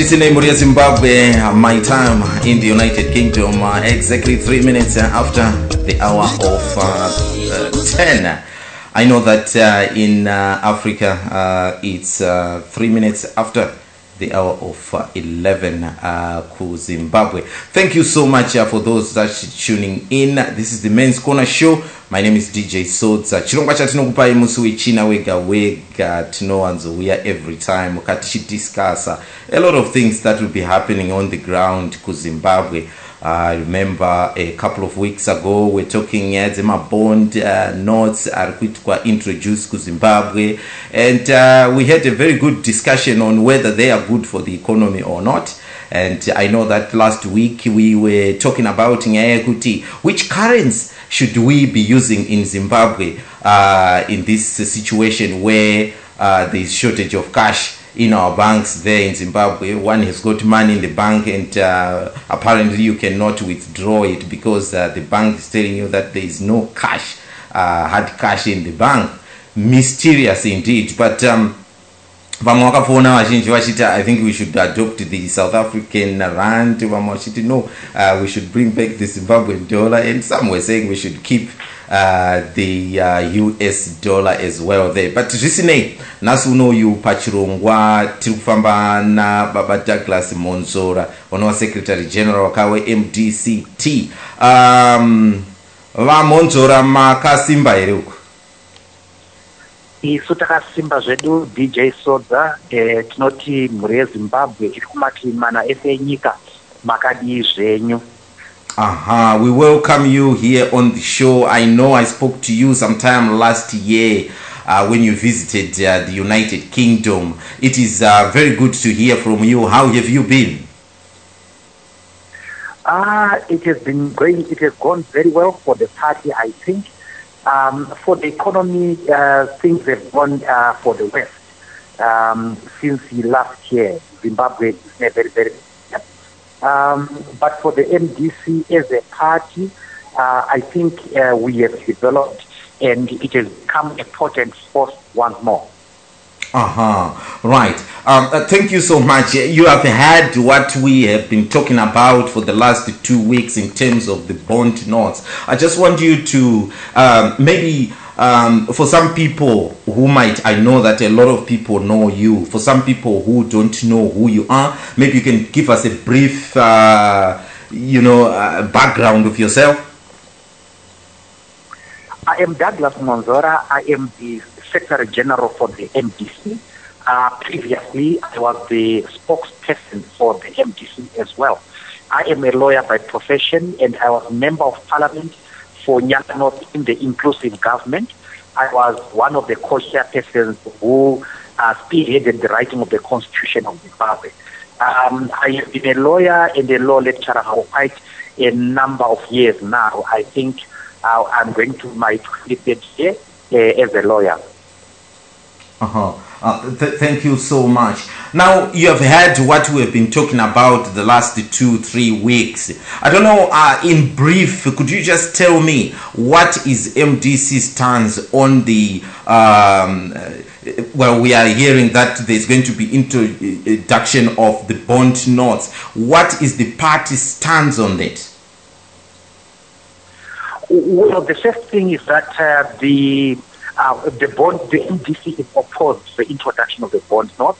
Zimbabwe, Zimbabwe, my time in the United Kingdom, exactly 3 minutes after the hour of 10. I know that in Africa it's 3 minutes after the hour of 11 to Zimbabwe. Thank you so much for those that are tuning in. This is the Men's Corner Show. My name is DJ Sodza. Chirongwa chatinokupai musi wechina wega wega tinowanzouya every time discuss a lot of things that will be happening on the ground ku Zimbabwe. I remember a couple of weeks ago we're talking at my bond notes are introduced to Zimbabwe, and we had a very good discussion on whether they are good for the economy or not. And I know that last week we were talking about which currency should we be using in Zimbabwe in this situation where there is shortage of cash in our banks there in Zimbabwe. One has got money in the bank, and apparently you cannot withdraw it because the bank is telling you that there is no cash, hard cash in the bank. Mysterious indeed. But I think we should adopt the South African rand. No, we should bring back the Zimbabwean dollar, and some were saying we should keep the US dollar as well there. But recently, Nasuno you Pachirongwa Tilfamba na Baba Douglas Mwonzora, one of Secretary General Kawe MDCT. Va Mwonzora makasimba eruku. Isutaka simba zedu DJ Sodza tinoti muri Zimbabwe irikumati mana efe nyika makadi zvenyu. We welcome you here on the show. I know I spoke to you sometime last year when you visited the United Kingdom. It is very good to hear from you. How have you been? It has been going. It has gone very well for the party, I think. For the economy, things have gone for the West since last year. Zimbabwe is very, very. But for the MDC as a party, I think we have developed, and it has become a potent force once more. Right. Thank you so much. You have heard what we have been talking about for the last 2 weeks in terms of the bond notes. I just want you to maybe for some people who might, I know that a lot of people know you. For some people who don't know who you are, maybe you can give us a brief, background of yourself. I am Douglas Mwonzora. I am the Secretary General for the MDC. Previously, I was the spokesperson for the MDC as well. I am a lawyer by profession, and I was a member of Parliament for Nyanga North in the inclusive government. I was one of the co-chairpersons who spearheaded the writing of the Constitution of Zimbabwe. I have been a lawyer and a law lecturer for quite a number of years now. I think I'm going to my 23rd year as a lawyer. Thank you so much. Now, you have heard what we have been talking about the last 2-3 weeks. I don't know, in brief, could you just tell me what is MDC stance on the, well, we are hearing that there's going to be introduction of the bond notes. What is the party's stance on that? Well, the first thing is that the MDC is opposed to the introduction of the bond note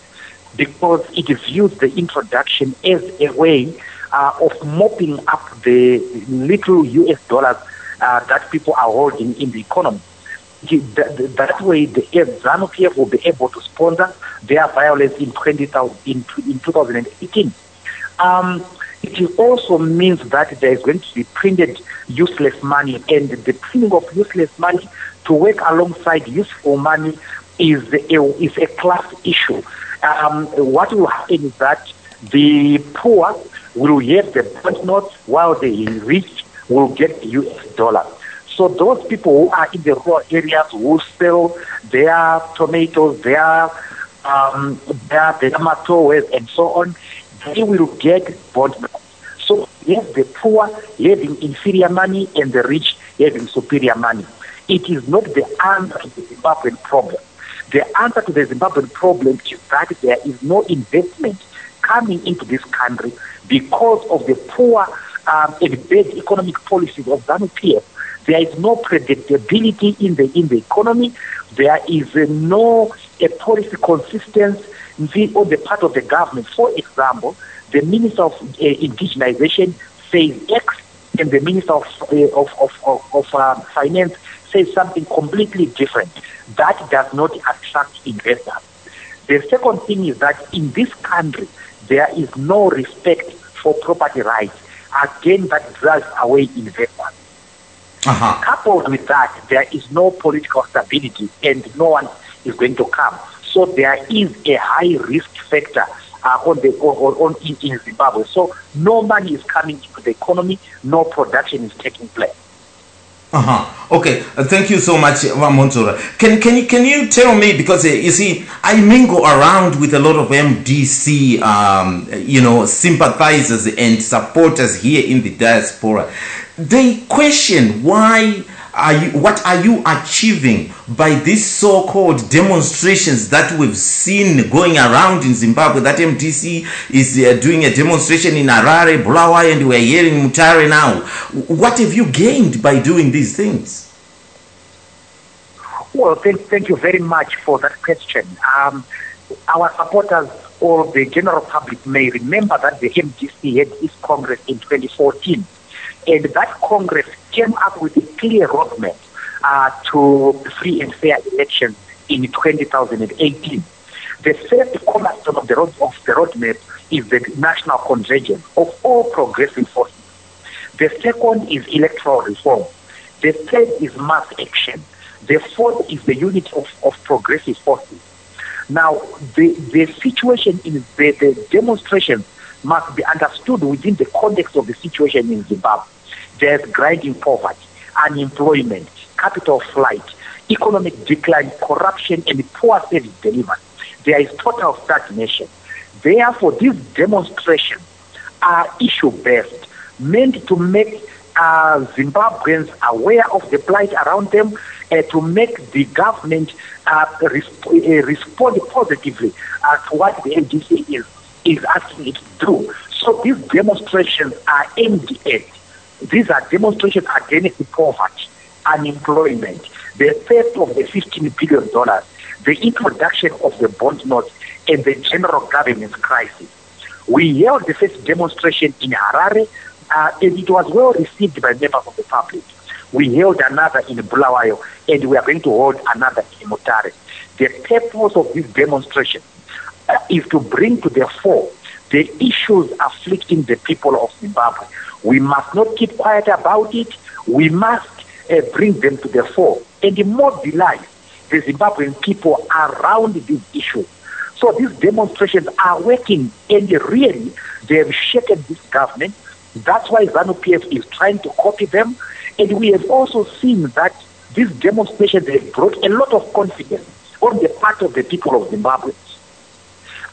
because it views the introduction as a way of mopping up the little US dollars that people are holding in the economy. That way, the ZANU-PF will be able to sponsor their violence in 2018. It also means that there is going to be printed useless money, and the printing of useless money to work alongside useful money is a class issue. What will happen is that the poor will have the banknotes, while the rich will get US dollars. So those people who are in the rural areas who sell their tomatoes, their tomatoes, and so on, they will get banknotes. So yes, the poor having inferior money and the rich having superior money. It is not the answer to the Zimbabwean problem. The answer to the Zimbabwean problem is that there is no investment coming into this country because of the poor and bad economic policies of ZANU-PF. There is no predictability in the economy. There is no policy consistency on the part of the government. For example, the Minister of Indigenization says X, and the Minister of Finance says something completely different. That does not attract investors. The second thing is that in this country, there is no respect for property rights. Again, that drives away investors. Coupled with that, there is no political stability and no one is going to come. So there is a high risk factor in Zimbabwe. So no money is coming into the economy, no production is taking place. Okay, thank you so much, Mwonzora. Can you tell me, because you see, I mingle around with a lot of MDC, sympathizers and supporters here in the diaspora. They question what are you achieving by these so-called demonstrations that we've seen going around in Zimbabwe. That MDC is doing a demonstration in Harare, Bulawayo, and we're here in Mutare now. What have you gained by doing these things? Well, thank you very much for that question. Our supporters or the general public may remember that the MDC had its Congress in 2014. And that Congress came up with a clear roadmap to free and fair elections in 2018. The first cornerstone of the roadmap is the national convergence of all progressive forces. The second is electoral reform. The third is mass action. The fourth is the unity of progressive forces. Now, the situation in the demonstration must be understood within the context of the situation in Zimbabwe. There's grinding poverty, unemployment, capital flight, economic decline, corruption, and poor service delivery. There is total stagnation. Therefore, these demonstrations are issue-based, meant to make Zimbabweans aware of the plight around them, to make the government respond positively to what the MDC is asking it to do. So these demonstrations are aimed at. These are demonstrations against poverty, unemployment, the theft of the $15 billion, the introduction of the bond notes, and the general governance crisis. We held the first demonstration in Harare, and it was well received by members of the public. We held another in Bulawayo, and we are going to hold another in Mutare. The purpose of this demonstration is to bring to the fore the issues afflicting the people of Zimbabwe. We must not keep quiet about it. We must bring them to the fore and mobilize the Zimbabwean people around these issues. So these demonstrations are working, and really they have shaken this government. That's why ZANU-PF is trying to copy them. And we have also seen that these demonstrations have brought a lot of confidence on the part of the people of Zimbabwe.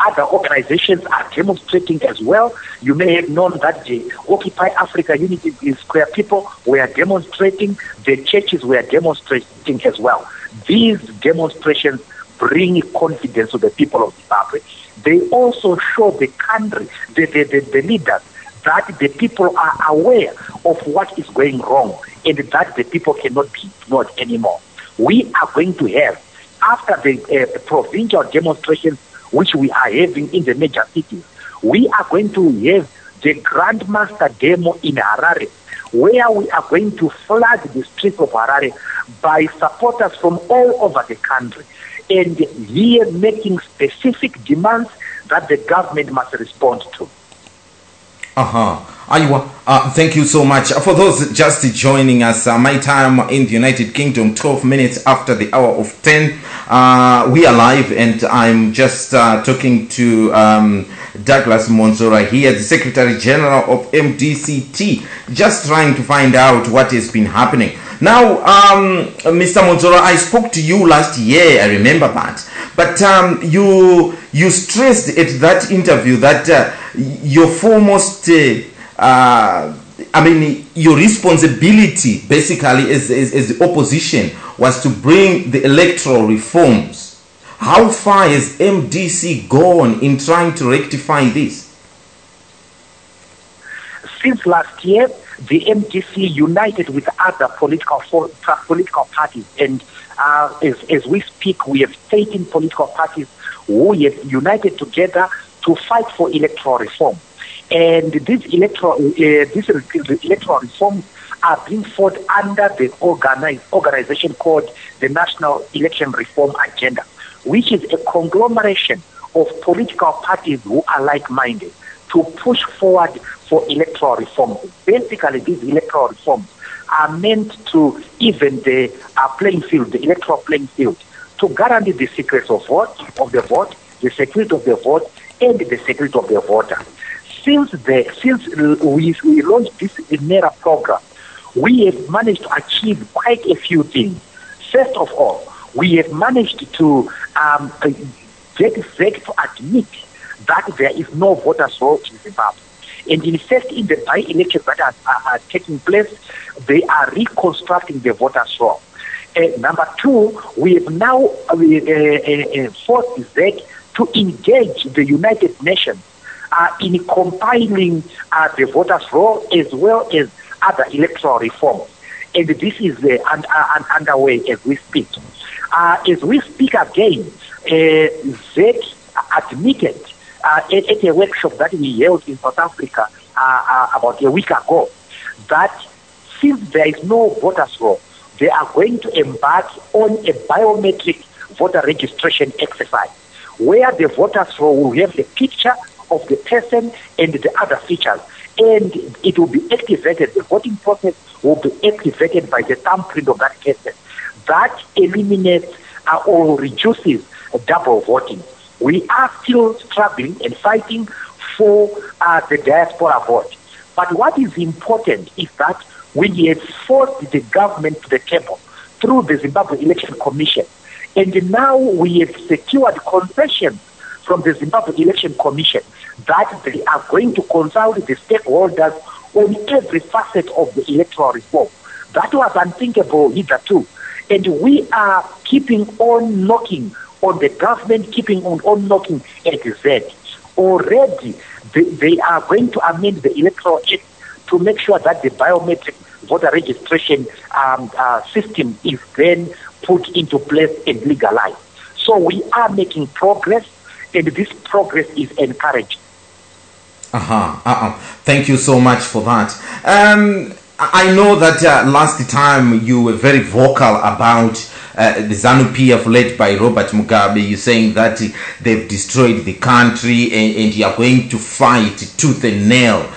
Other organizations are demonstrating as well. You may have known that the Occupy Africa Unity Square people were demonstrating, the churches were demonstrating as well. These demonstrations bring confidence to the people of Zimbabwe. They also show the country, the leaders, that the people are aware of what is going wrong and that the people cannot be ignored anymore. We are going to have, after the provincial demonstrations which we are having in the major cities, we are going to have the Grandmaster Demo in Harare, where we are going to flood the streets of Harare by supporters from all over the country, and here making specific demands that the government must respond to. Aywa, thank you so much. For those just joining us, my time in the United Kingdom, 12 minutes after the hour of 10. We are live, and I'm just talking to Douglas Mwonzora here, the Secretary General of MDCT, just trying to find out what has been happening. Now, Mr. Mwonzora, I spoke to you last year, I remember that. But you stressed at that interview that your foremost, your responsibility basically as the opposition was to bring the electoral reforms. How far has MDC gone in trying to rectify this? Since last year, the MDC united with other political parties, and as we speak, we have 13 political parties who have united together to fight for electoral reform. And these electoral reforms are being fought under the organization called the National Election Reform Agenda, which is a conglomeration of political parties who are like-minded to push forward for electoral reform. Basically, these electoral reforms are meant to even the playing field, the electoral playing field, to guarantee the secrets of the vote, the security of the vote, and the security of the voter. Since we launched this NERA program, we have managed to achieve quite a few things. First of all, we have managed to get ZEC to admit that there is no voters' roll in Zimbabwe. And in fact, in the by-elections that are taking place, they are reconstructing the voters' roll. Number two, we have now forced ZEC to engage the United Nations in compiling the voters' roll as well as other electoral reforms. And this is underway as we speak. As we speak again, ZEC admitted at a workshop that we held in South Africa about a week ago that since there is no voters' roll, they are going to embark on a biometric voter registration exercise where the voters' roll will have the picture of the person and the other features, and it will be activated. The voting process will be activated by the thumbprint of that person. That eliminates or reduces double voting. We are still struggling and fighting for the diaspora vote. But what is important is that we have forced the government to the table through the Zimbabwe Election Commission. And now we have secured concessions from the Zimbabwe Election Commission that they are going to consult the stakeholders on every facet of the electoral reform. That was unthinkable hitherto. And we are keeping on knocking on the government, keeping on knocking at ZEC. Already, they are going to amend the Electoral Act to make sure that the biometric voter registration system is then put into place and legalized. So we are making progress, and this progress is encouraging. Thank you so much for that. I know that last time you were very vocal about the ZANU-PF led by Robert Mugabe. You're saying that they've destroyed the country and you are going to fight tooth and nail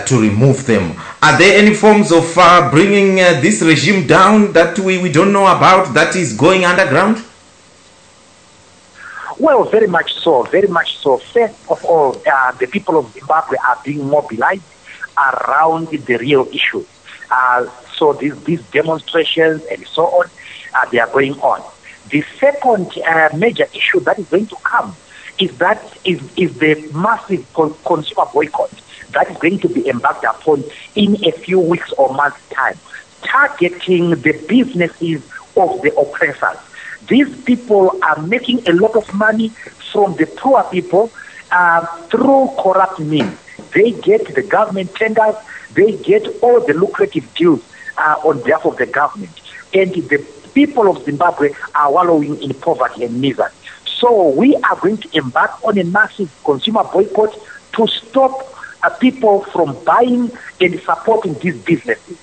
to remove them. Are there any forms of bringing this regime down that we don't know about, that is going underground? Well, very much so, very much so. First of all, the people of Zimbabwe are being mobilized around the real issues. So these demonstrations and so on, they are going on. The second major issue that is going to come is the massive consumer boycott that is going to be embarked upon in a few weeks or months' time, targeting the businesses of the oppressors. These people are making a lot of money from the poor people through corrupt means. They get the government tenders, they get all the lucrative deals on behalf of the government. And the people of Zimbabwe are wallowing in poverty and misery. So we are going to embark on a massive consumer boycott to stop people from buying and supporting these businesses.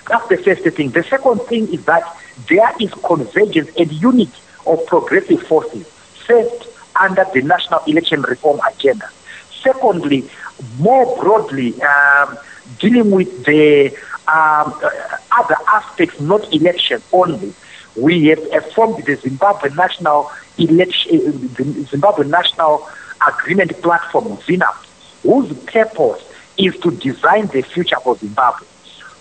That's the first thing. The second thing is that there is convergence and unity of progressive forces. First, under the National Election Reform Agenda. Secondly, more broadly, dealing with the other aspects, not election only, we have formed the Zimbabwe National Agreement Platform, ZINAP, whose purpose is to design the future for Zimbabwe.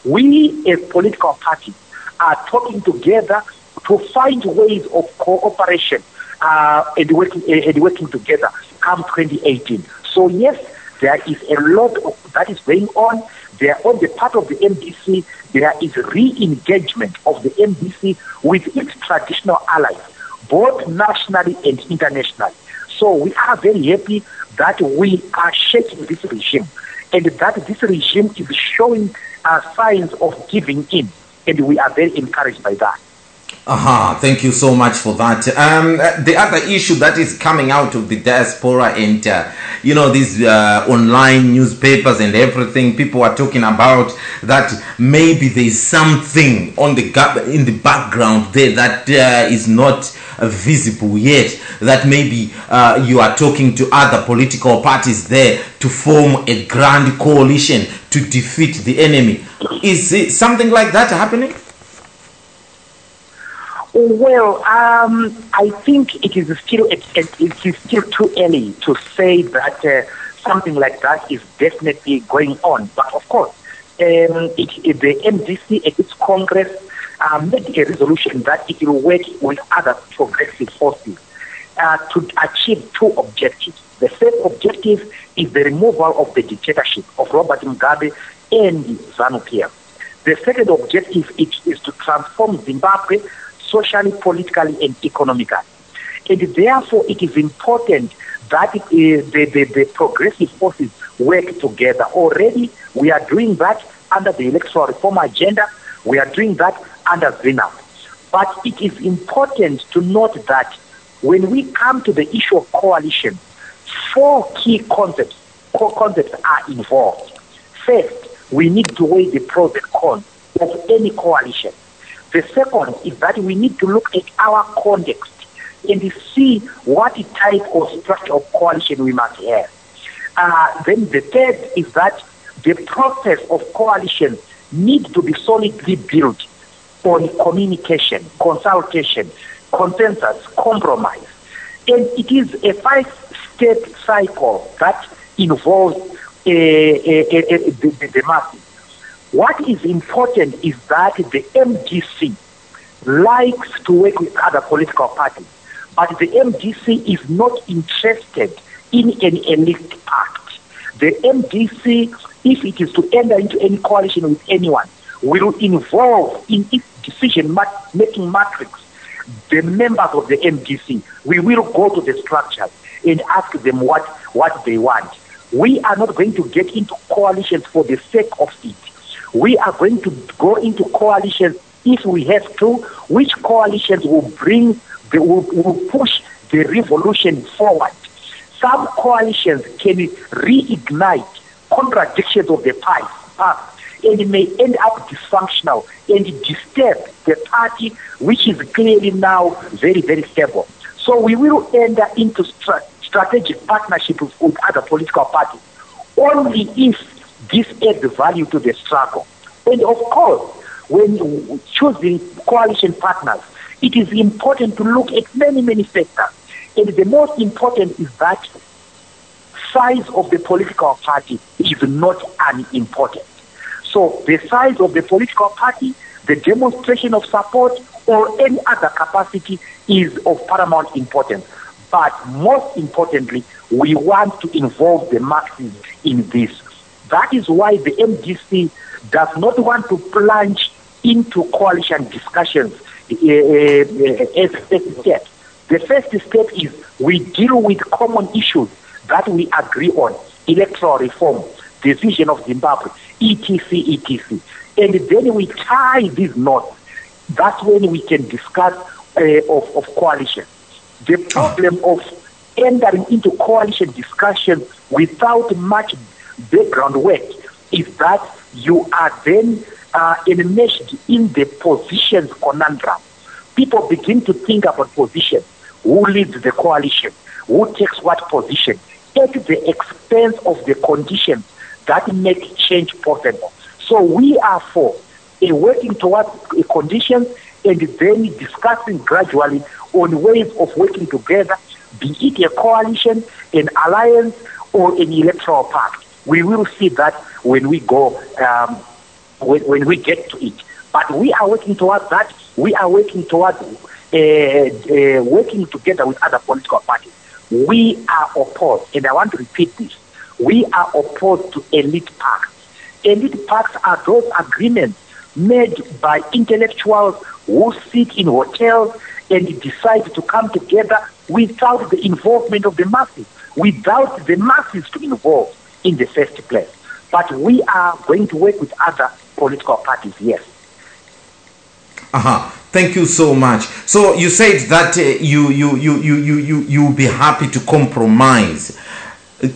We, as political parties, are talking together to find ways of cooperation and working together come 2018. So yes, there is a lot that is going on. There, on the part of the MDC, there is re-engagement of the MDC with its traditional allies, both nationally and internationally. So we are very happy that we are shaking this regime, and that this regime is showing signs of giving in, and we are very encouraged by that. Thank you so much for that. The other issue that is coming out of the diaspora and, these online newspapers and everything, people are talking about that maybe there is something in the background there that is not visible yet, that maybe you are talking to other political parties there to form a grand coalition to defeat the enemy. Is it something like that happening? Well, I think it is still too early to say that something like that is definitely going on. But of course, the MDC at its Congress made a resolution that it will work with other progressive forces to achieve two objectives. The first objective is the removal of the dictatorship of Robert Mugabe and ZANU-PF. The second objective is to transform Zimbabwe socially, politically, and economically. And therefore, it is important that the progressive forces work together. Already, we are doing that under the electoral reform agenda. We are doing that under ZINAP. But it is important to note that when we come to the issue of coalition, four key concepts are involved. First, we need to weigh the pros and cons of any coalition. The second is that we need to look at our context and see what type of structure of coalition we must have. Then the third is that the process of coalition needs to be solidly built on communication, consultation, consensus, compromise. And it is a 5-step cycle that involves the masses. What is important is that the MDC likes to work with other political parties, but the MDC is not interested in an elite pact. The MDC, if it is to enter into any coalition with anyone, will involve in its decision-making matrix the members of the MDC. We will go to the structures and ask them what they want. We are not going to get into coalitions for the sake of it. We are going to go into coalitions if we have to, which coalitions will will push the revolution forward. Some coalitions can reignite contradictions of the past and may end up dysfunctional and disturb the party, which is clearly now very, very stable. So we will enter into strategic partnerships with other political parties only if this adds value to the struggle. And of course, when choosing coalition partners, it is important to look at many, many factors. And the most important is that size of the political party is not unimportant. So the size of the political party, the demonstration of support, or any other capacity is of paramount importance. But most importantly, we want to involve the masses in this. That is why the MDC does not want to plunge into coalition discussions as a first step. The first step is we deal with common issues that we agree on: electoral reform, the vision of Zimbabwe, etc. And then we tie these knots. That's when we can discuss of coalition. The problem of entering into coalition discussions without much background work is that you are then enmeshed in the positions conundrum. People begin to think about position. Who leads the coalition? Who takes what position? at the expense of the conditions that make change possible. So we are for working towards conditions and then discussing gradually on ways of working together, be it a coalition, an alliance, or an electoral pact. We will see that when we go, when we get to it. But we are working towards that. We are working towards working together with other political parties. We are opposed, and I want to repeat this, we are opposed to elite pacts. Elite pacts are those agreements made by intellectuals who sit in hotels and decide to come together without the involvement of the masses, without the masses to involve in the first place. But we are going to work with other political parties, yes. Thank you so much. So you said that you'll be happy to compromise.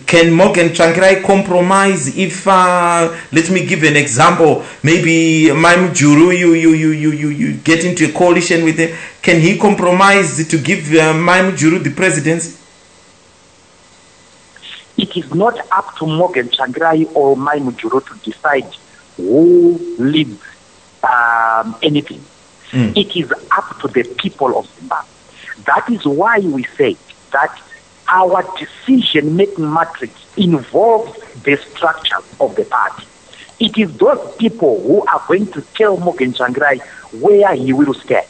Can Morgan Tsvangirai compromise if, let me give an example, maybe Maim Juru, you get into a coalition with him. Can he compromise to give Maim Juru the presidency? It is not up to Morgan Tsvangirai or Maim Juru to decide who leads anything. It is up to the people of Zimbabwe. That is why we say that our decision-making matrix involves the structure of the party. It is those people who are going to tell Morgan Tsvangirai where he will stand.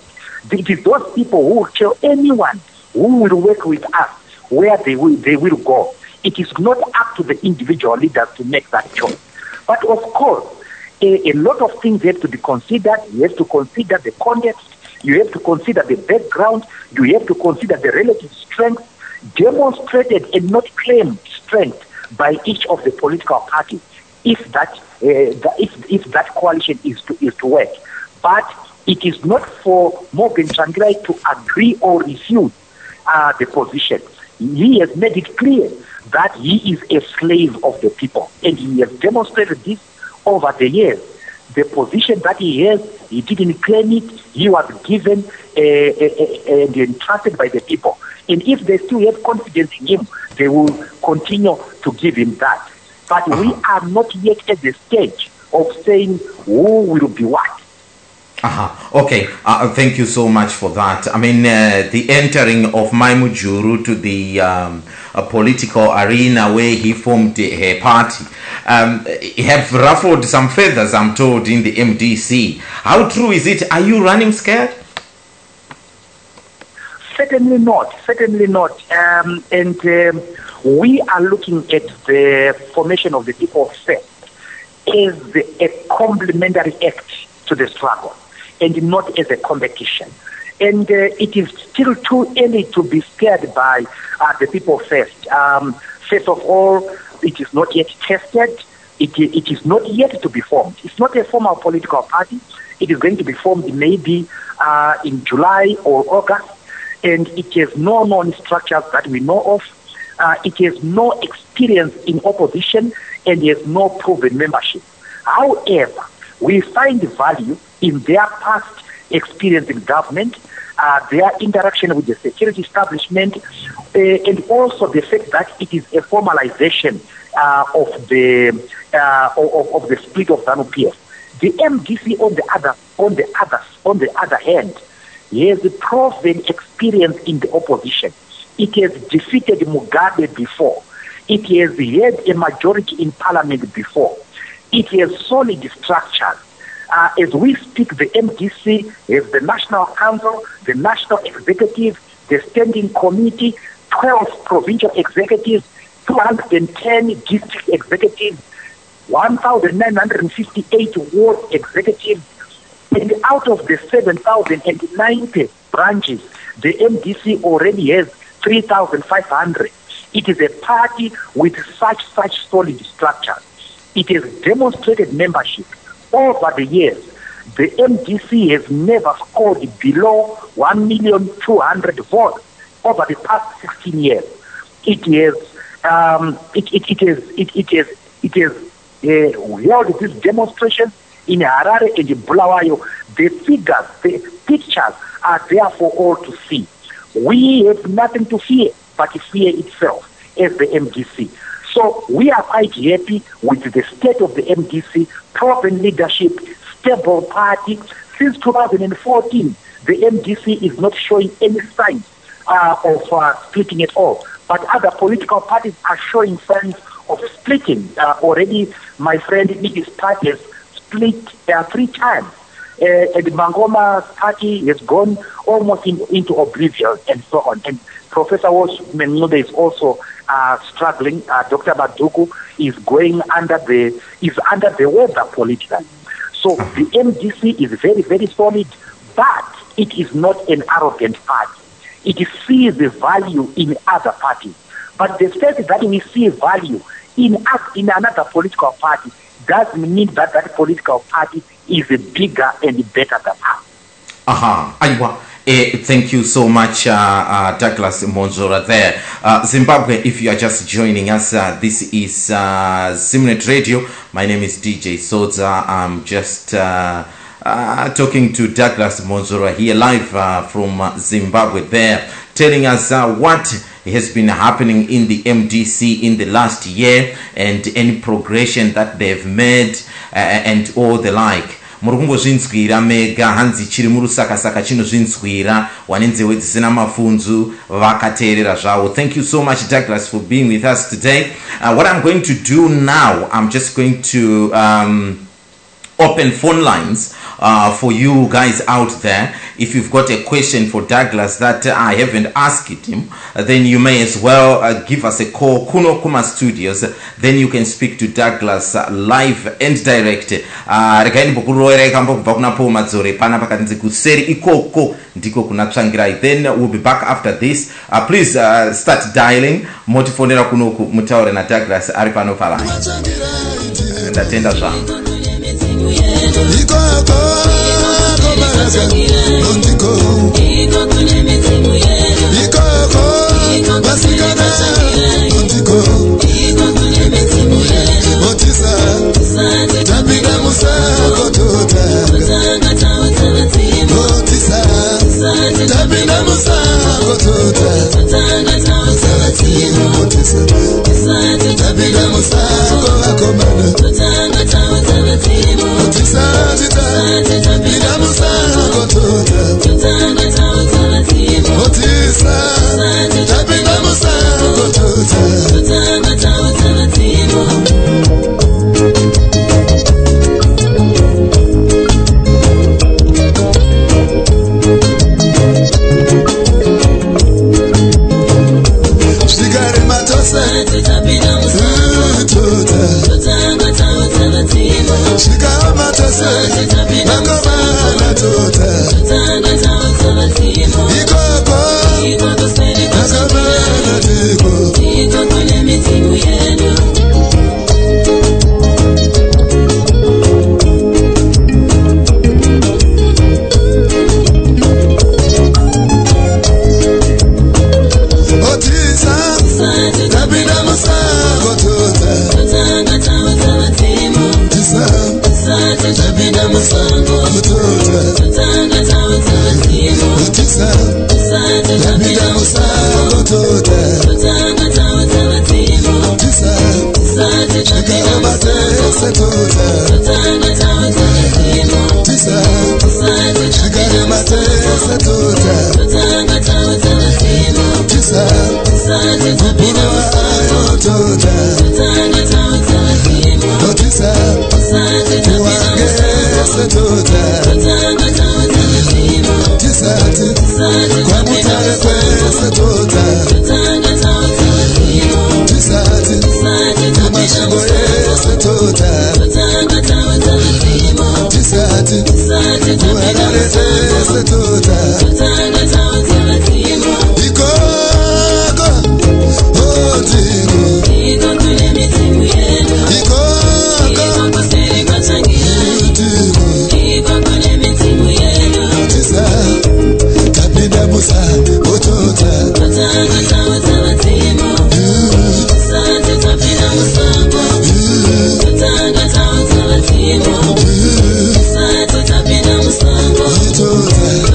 It is those people who will tell anyone who will work with us where they will go. It is not up to the individual leaders to make that choice. But of course, a lot of things have to be considered. You have to consider the context. You have to consider the background. You have to consider the relative strength demonstrated and not claimed strength by each of the political parties if that coalition is to work. But it is not for Morgan Tsvangirai to agree or refuse the position. He has made it clear that he is a slave of the people, and he has demonstrated this over the years. The position that he has, he didn't claim it. He was given and entrusted by the people. And if they still have confidence in him, they will continue to give him that. But we are not yet at the stage of saying who will be what. Okay, thank you so much for that. I mean, the entering of Maim Juru to the political arena where he formed a party have ruffled some feathers, I'm told, in the MDC. How true is it? Are you running scared? Certainly not. Certainly not. We are looking at the formation of the people first as a complementary act to the struggle, and not as a competition. And it is still too early to be scared by the people first. First of all, it is not yet tested. It is not yet to be formed. It's not a formal political party. It is going to be formed maybe in July or August, and it has no known structures that we know of. It has no experience in opposition and has no proven membership. However, we find value in their past experience in government, their interaction with the security establishment, and also the fact that it is a formalization of the split of ZANU-PF. The MDC, on the other hand, has a proven experience in the opposition. It has defeated Mugabe before. It has had a majority in parliament before. It has solid structures. As we speak, the MDC has the National Council, the National Executive, the Standing Committee, 12 provincial executives, 210 district executives, 1,958 ward executives, and out of the 7,090 branches, the MDC already has 3,500. It is a party with such solid structure. It has demonstrated membership over the years. The MDC has never scored below 1,200,000 votes over the past 16 years. It has held these demonstrations in Harare and in Bulawayo. The figures, the pictures are there for all to see. We have nothing to fear but fear itself. as the MDC. So we are quite happy with the state of the MDC, proven leadership, stable party. Since 2014, the MDC is not showing any signs of splitting at all. But other political parties are showing signs of splitting. Already, my friend Niki's party has split 3 times. And Mangoma's party has gone almost into oblivion and so on. And Professor Mwonzora is also struggling. Dr. Baduku is under the weather politically. So the MDC is very, very solid, but it is not an arrogant party. It sees the value in other parties. But the fact that we see value in another political party doesn't mean that that political party is bigger and better than us. Thank you so much, Douglas Mwonzora there. Zimbabwe, if you are just joining us, this is ZIMNET Radio. My name is DJ Sodza. I'm just talking to Douglas Mwonzora here live from Zimbabwe there, telling us what has been happening in the MDC in the last year and any progression that they've made and all the like. Murungo zvinzwira mega hanzi chiri murusakasaka chino zvinzwira wanenzewe dzisina mafunzu vakateerera zvavo. Thank you so much, Douglas, for being with us today. What I'm going to do now, I'm just going to open phone lines for you guys out there. If you've got a question for Douglas that I haven't asked him, then you may as well give us a call, Kuno Kuma Studios. Then you can speak to Douglas live and direct. Then we'll be back after this. Please start dialing. Motifonera kunoku mutaure na Douglas aripano pala. Ndatenda zvangu.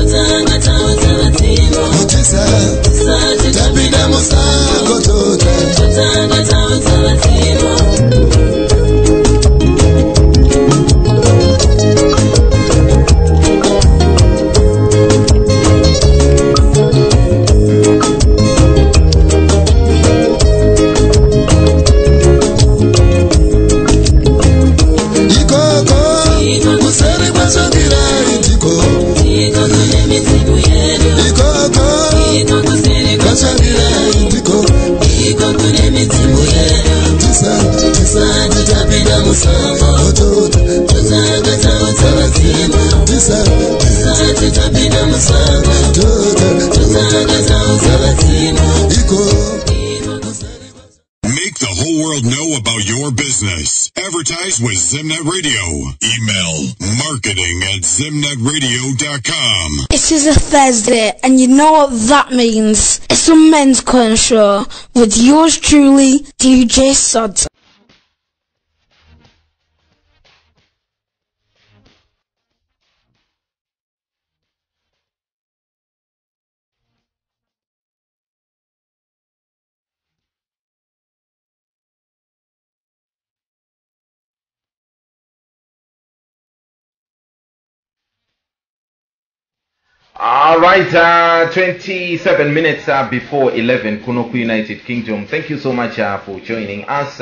Sodza Make the whole world know about your business. Advertise with ZIMNET Radio. Email marketing@zimnetradio.com. It is a Thursday, and you know what that means. It's a men's corner show with yours truly, DJ Sodza. All right, 27 minutes before 11, Kunoku United Kingdom. Thank you so much for joining us.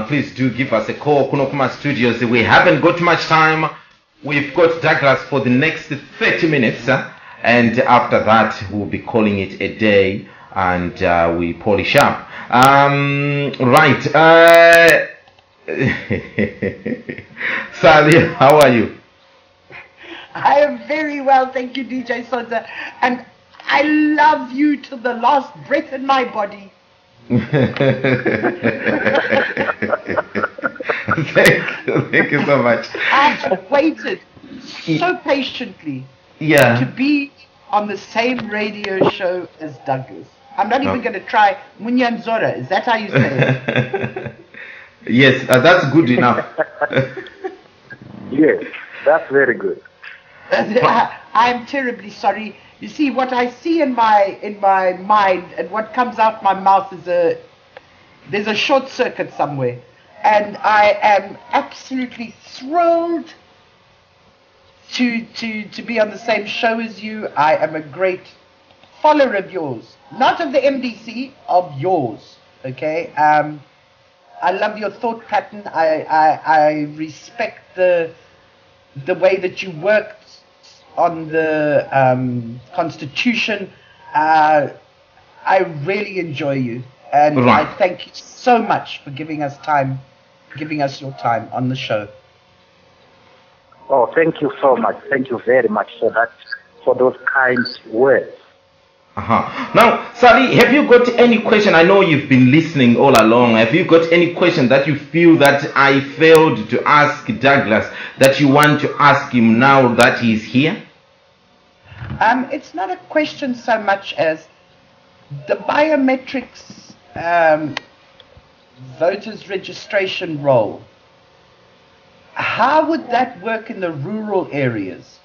Please do give us a call, Kunokuma Studios. We haven't got much time. We've got Douglas for the next 30 minutes, and after that, we'll be calling it a day, and we polish up. Right. Sally, how are you? I am very well, thank you, DJ Sodza, and I love you to the last breath in my body. Thank you so much. I've waited so patiently to be on the same radio show as Douglas. I'm not even going to try Mwonzora. Is that how you say it? Yes, that's good enough. Yes, that's very good. I'm terribly sorry. You see, what I see in my mind and what comes out my mouth is there's a short circuit somewhere, and I am absolutely thrilled to be on the same show as you. I am a great follower of yours, not of the MDC, of yours. Okay, I love your thought pattern. I respect the way that you worked on the Constitution. I really enjoy you, and I thank you so much for giving us your time on the show. Oh, thank you so much. Thank you very much for those kind words. Now, Sally, have you got any question? I know you've been listening all along. Have you got any question that you feel that I failed to ask Douglas that you want to ask him now that he's here? It's not a question so much as the biometrics voters registration role. How would that work in the rural areas?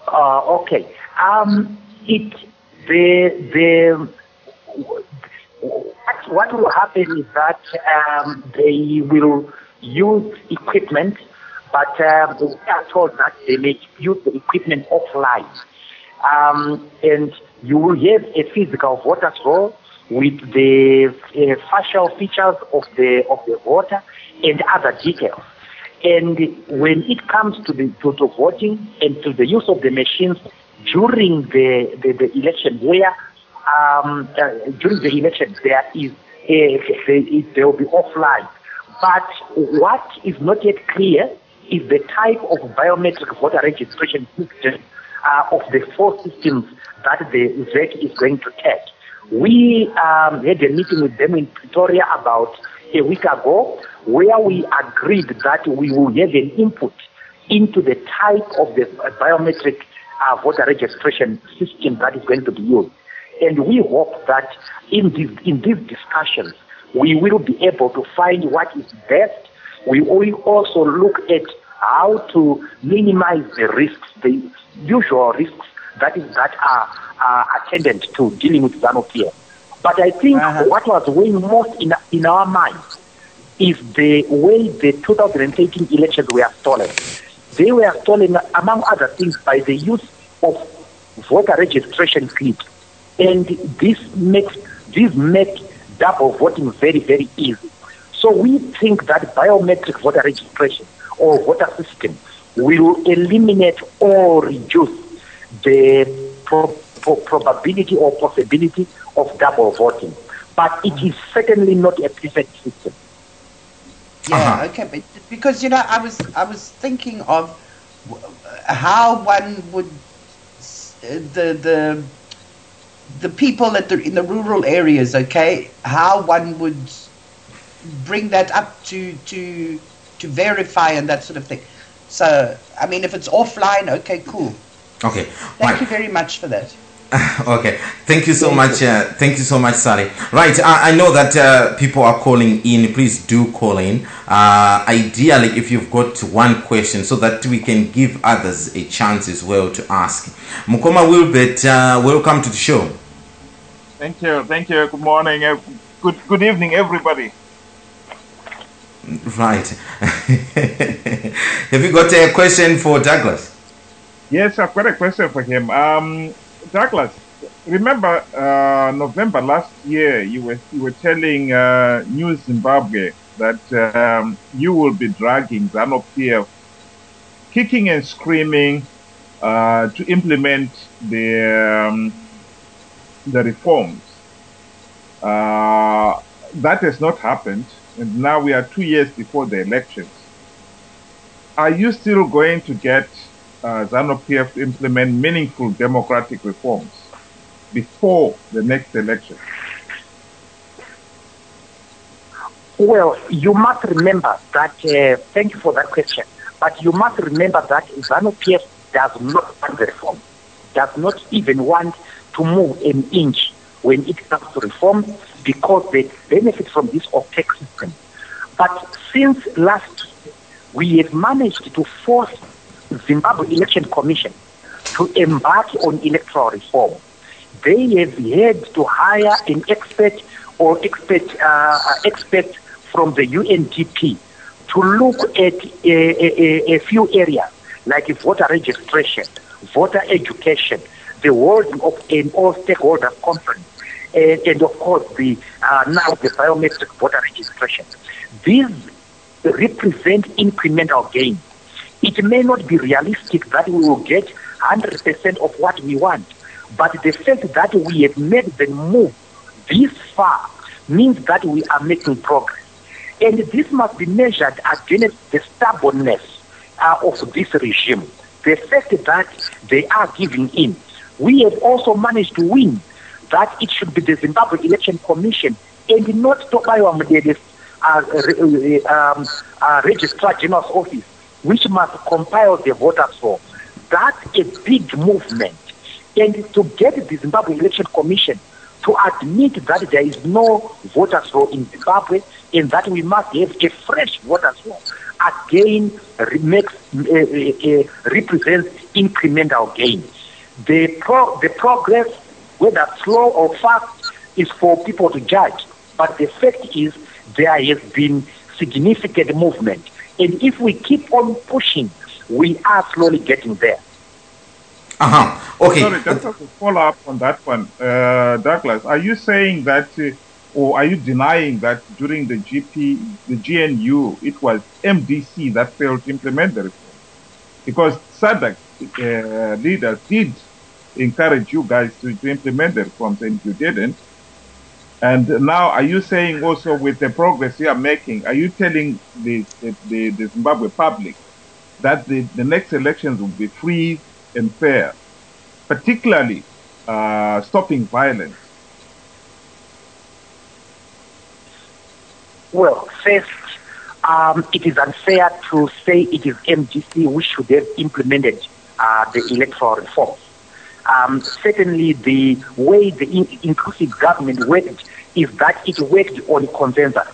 Okay. What will happen is that they will use equipment, but we are told that they may use the equipment offline, and you will have a physical voter's roll with the facial features of the voter and other details. And when it comes to voting and to the use of the machines during the election, where during the election there will be offline. But what is not yet clear is the type of biometric voter registration system of the four systems that the ZEC is going to take. We had a meeting with them in Pretoria about a week ago, where we agreed that we will have an input into the type of the biometric voter registration system that is going to be used. And we hope that in these discussions, we will be able to find what is best. We will also look at how to minimize the risks, the usual risks that are attendant to dealing with Zanopia. But I think what was weighing most in our minds is the way the 2018 elections were stolen. They were stolen, among other things, by the use of voter registration slips. And this makes double voting very, very easy. So we think that biometric voter registration or voter system will eliminate or reduce the probability or possibility of double voting. But it is certainly not a perfect system. Yeah, okay, but because I was thinking of how one would the people in the rural areas, okay, how one would bring that up to verify and that sort of thing. So I mean, if it's offline, okay, cool. Okay. Thank you very much for that. Okay, thank you so much. Thank you so much, Sally. Right, I know that people are calling in. Please do call in. Ideally, if you've got one question, so that we can give others a chance as well to ask. Mukoma Wilbert, welcome to the show. Thank you. Good morning. Good evening, everybody. Right. Have you got a question for Douglas? Yes, I've got a question for him. Douglas, remember November last year, you were telling New Zimbabwe that you will be dragging ZANU-PF, kicking and screaming to implement the reforms. That has not happened, and now we are 2 years before the elections. Are you still going to get ZANU-PF to implement meaningful democratic reforms before the next election? Well, you must remember that, thank you for that question, but you must remember that ZANU-PF does not want the reform, does not even want to move an inch when it comes to reform, because they benefit from this OPEC system. But since last year, we have managed to force Zimbabwe Election Commission to embark on electoral reform. They have had to hire an expert from the UNDP to look at a few areas like voter registration, voter education, the holding of an all-stakeholder conference, and of course now the biometric voter registration. These represent incremental gains. It may not be realistic that we will get 100% of what we want, but the fact that we have made the move this far means that we are making progress. And this must be measured against the stubbornness of this regime, the fact that they are giving in. We have also managed to win that it should be the Zimbabwe Election Commission and not Tokayo Mdede's Registrar General's office, which must compile the voters roll. That's a big movement. And to get the Zimbabwe Election Commission to admit that there is no voters roll in Zimbabwe and that we must have a fresh voters roll, again represents incremental gain. The progress, whether slow or fast, is for people to judge. But the fact is there has been significant movement. And if we keep on pushing, we are slowly getting there. Okay. Sorry, just to follow up on that one, Douglas, are you saying that, or are you denying that during the GNU, it was MDC that failed to implement the reform? Because SADC leaders did encourage you guys to implement the reforms, and you didn't. And now, are you saying also with the progress you are making, are you telling the Zimbabwe public that the next elections will be free and fair, particularly stopping violence? Well, first, it is unfair to say it is MDC which should have implemented the electoral reforms. Certainly, the way the inclusive government worked is that it worked on consensus.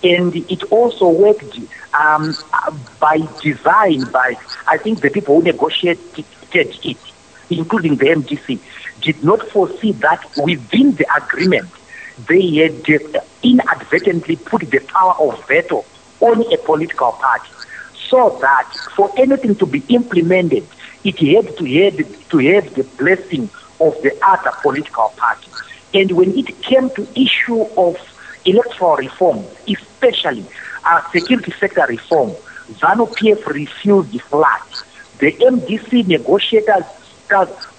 And it also worked by design, by, I think, the people who negotiated it, including the MDC, did not foresee that within the agreement, they had inadvertently put the power of veto on a political party, so that for anything to be implemented, it had to have the blessing of the other political party. And when it came to issue of electoral reform, especially security sector reform, ZANU-PF refused flat. The MDC negotiators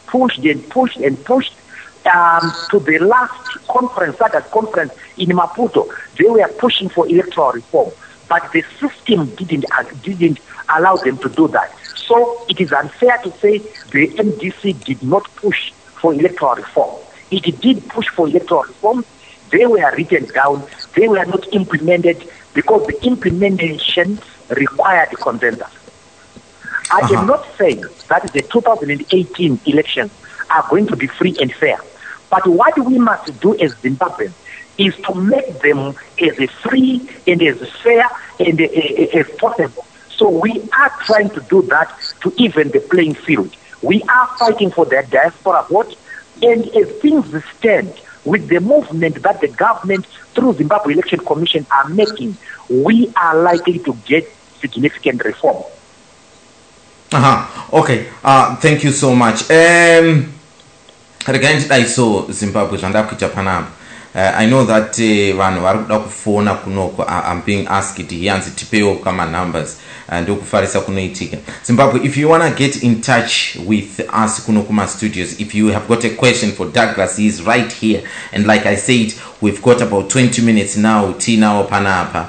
pushed and pushed and pushed to the last conference, that conference in Maputo. They were pushing for electoral reform, but the system didn't allow them to do that. So it is unfair to say the MDC did not push for electoral reform. It did push for electoral reform. They were written down. They were not implemented because the implementation required consensus. I am not saying that the 2018 elections are going to be free and fair. But what we must do as Zimbabweans is to make them as free and as fair and as possible. So we are trying to do that to even the playing field. We are fighting for their diaspora vote, and as things stand, with the movement that the government through Zimbabwe Election Commission are making, we are likely to get significant reform. Okay. Thank you so much. Again, I saw Zimbabwe Panama. I know that I'm being asked to pay numbers and Zimbabwe. If you wanna get in touch with us Kunokuma Studios, if you have got a question for Douglas, he's right here. And like I said, we've got about 20 minutes now. Tina Panapa.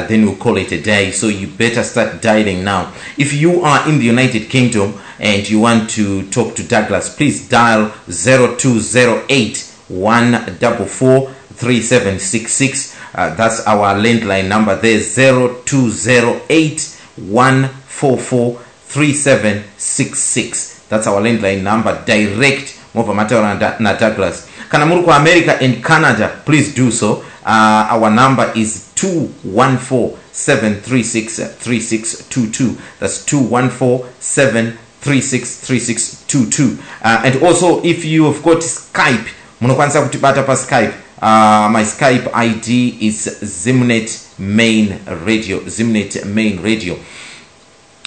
Then we'll call it a day. So you better start dialing now. If you are in the United Kingdom and you want to talk to Douglas, please dial 0208 144 3766. That's our landline number there. 0208 144 3766. That's our landline number. Direct Mopa Matera na Douglas. Kanamuru kwa America and Canada, please do so. Our number is 214-736-3622. That's 214-736-3622. And also, if you have got Skype, Skype. My Skype ID is ZIMNET Main Radio. ZIMNET Main Radio.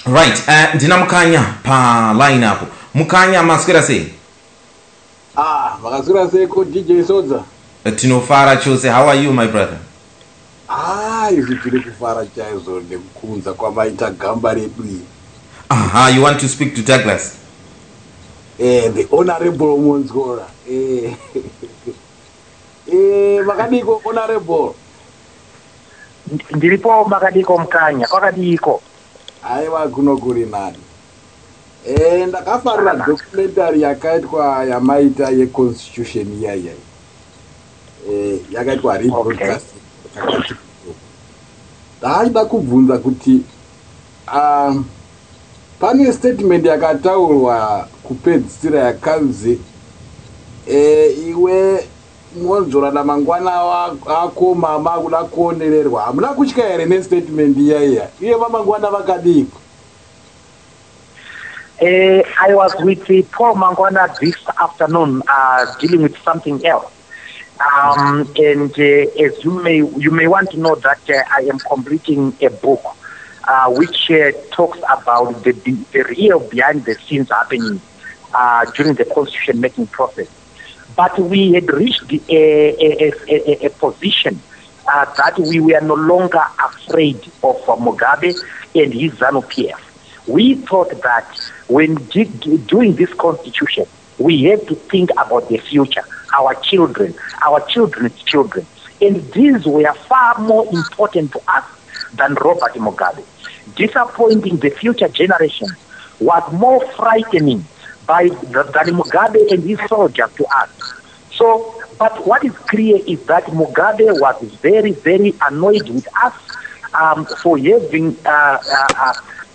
Right. Dina Mukanya pa line up. Mukanya maskwera say. Makasura say ko DJ Sodza. Tinofara chose. How are you, my brother? Izitiri kufara chaizo nekunza kwa maita gamba redu. You want to speak to Douglas? The honorable Mwonzora. Makadiko honorable. Ndilipo makadiko mkanya. Kwakadiko. Aiwa kuno kuri nani. Ndakafarira documentary yakaitwa yamaita ye constitution yaya. Yakaitwa rebroadcast. Ndaida kubvunza kuti pane statement yakataurwa kupedzisira yakanzi iwe Mwonzora na mangwana ako mama kuda kuonererwa. Hamuna kutya here nestatement yaya. Iye mangwana vakadiko. I was with Paul Mangwana this afternoon dealing with something else. And as you may want to know that I am completing a book which talks about the real behind the scenes happening during the constitution making process. But we had reached a position that we were no longer afraid of Mugabe and his ZANU-PF. We thought that when doing this constitution, we have to think about the future, our children, our children's children. And these were far more important to us than Robert Mugabe. Disappointing the future generation was more frightening than Mugabe and his soldiers to us. So, but what is clear is that Mugabe was very, very annoyed with us for having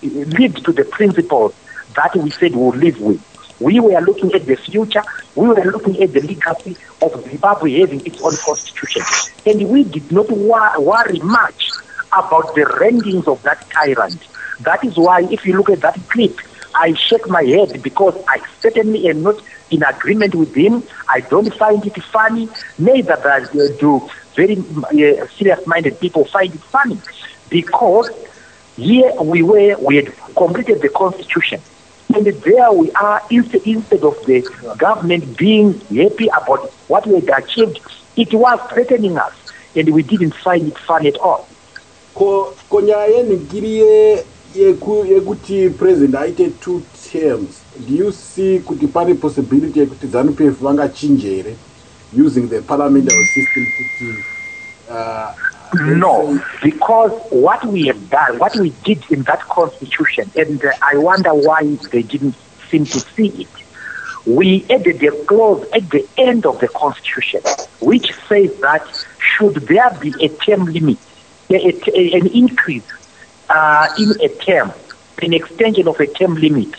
lived to the principles that we said we'll live with. We were looking at the future. We were looking at the legacy of Zimbabwe having its own constitution. And we did not worry much about the rendings of that tyrant. That is why, if you look at that clip, I shake my head because I certainly am not in agreement with him. I don't find it funny. Neither do very serious-minded people find it funny. Because here we had completed the constitution. And there we are, instead of the government being happy about what we had achieved, it was threatening us. and we didn't find it fun at all. Konya yenigiriye yekuti president aite 2 terms. Do you see kuti pane possibility yekuti ZANU-PF vangachinjere using the parliamentary system kuti no, because what we have done, what we did in that constitution, and I wonder why they didn't seem to see it. We added a clause at the end of the constitution, which says that should there be a term limit, an increase in a term, an extension of a term limit,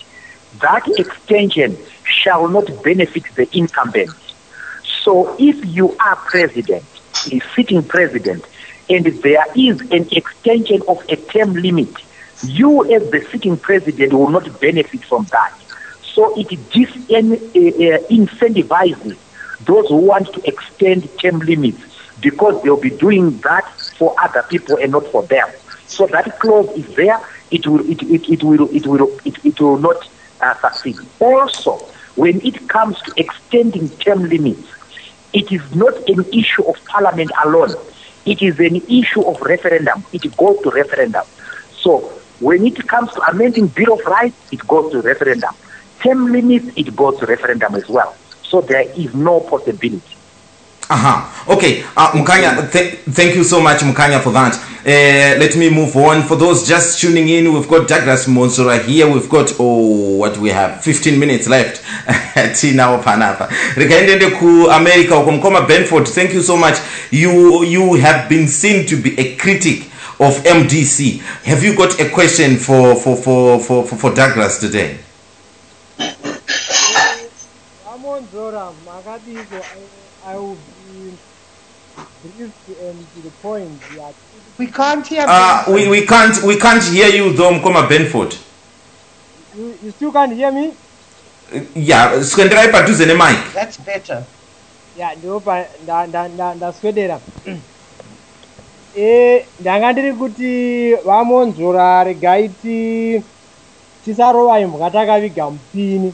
that extension shall not benefit the incumbent. So if you are president, a sitting president, and there is an extension of a term limit, you as the sitting president will not benefit from that. So it disincentivizes those who want to extend term limits because they'll be doing that for other people and not for them. So that clause is there. It will not succeed. Also, when it comes to extending term limits, it is not an issue of parliament alone. It is an issue of referendum. It goes to referendum. So when it comes to amending Bill of Rights, it goes to referendum. Term limits, it goes to referendum as well. So there is no possibility. Okay, Mukanya, thank you so much, Mukanya, for that. Let me move on. For those just tuning in, we've got Douglas Mwonzora here. We've got, what we have, 15 minutes left. Tina Panapa. Rekaendende ku America, Okomkoma Benford, thank you so much. You have been seen to be a critic of MDC. Have you got a question for Douglas today? Mwonzora, I will be brief and to the point. We can't hear. We can't hear you, though, Mkoma Benford. You still can't hear me? Yeah, swendera ipadhuze ne mic. That's better. Yeah, ndopa ndaswedera. Ndanga ndiri kuti vaMwonzora regaiti tisarova imbwa takaviga mupini.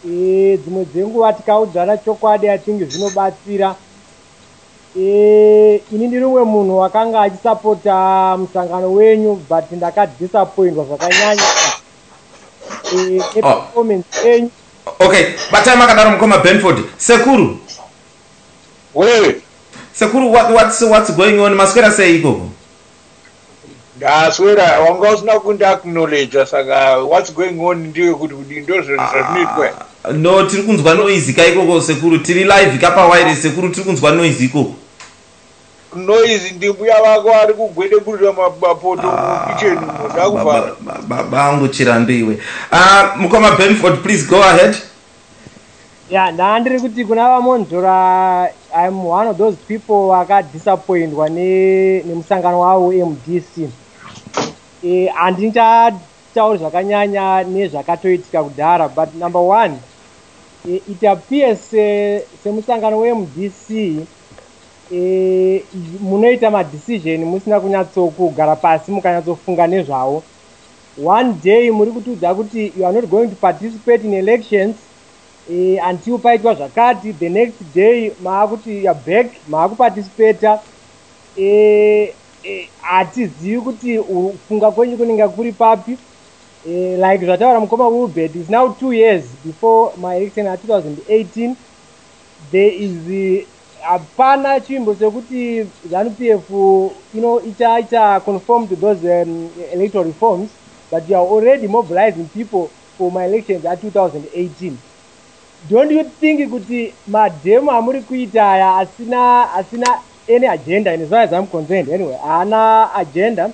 Dzimwe dzenguva tikaudzana chokwadi atingi zvinobatsira. Ini ndiri umwe munhu wakanga achisapota musangano wenyu but ndakadisappointwa zvakanyanya performance yenyu. Okay, batai makadaro Mukoma Benford. Sekuru. Wewe. Sekuru, what's going on? Maswera sei ikoko? Ndaswera wanga usina kundakuknowledge saka what's going on ndiwe kuti ndo zvinoitwa. No, tiri kunzwa noise kaikoko Sekuru, tiri live kapa wire Sekuru, tiri kunzwa noise ikoko. Noise ndimbuya vako ari kugwede kurira mapoto kitchen ndakubva. Bangu chirambiwe. Mukoma Benford, please go ahead. Yeah, ndandiri kuti kuna vaMwonzora, I'm one of those people vakadisappointwa nemusangano wavo MDC. Handingatauri zvakanyanya nezvakatoitika kudhara, but number one, it appears semusangano weMDC munoita madecision musina kunyatsokugara pasi mukanyatsofunga nezvavo. One day muri kutiudza kuti you are not going to participate in elections until paitwa zvakati, the next day maakuti you are back maakuparticipata. Hatizivi kuti kufunga kwenyu kunenge kuri papi. Like zvataura Mukoma Wilbert, it's now 2 years before my election at 2018. There is hapana chimbo sekuti ZANU-PF ita conform to those electoral reforms, but you are already mobilizing people for my elections at 2018. Don't you think kuti mademo amuri kuita aya asina any agenda, and as far as I'm concerned anyway, ana agenda?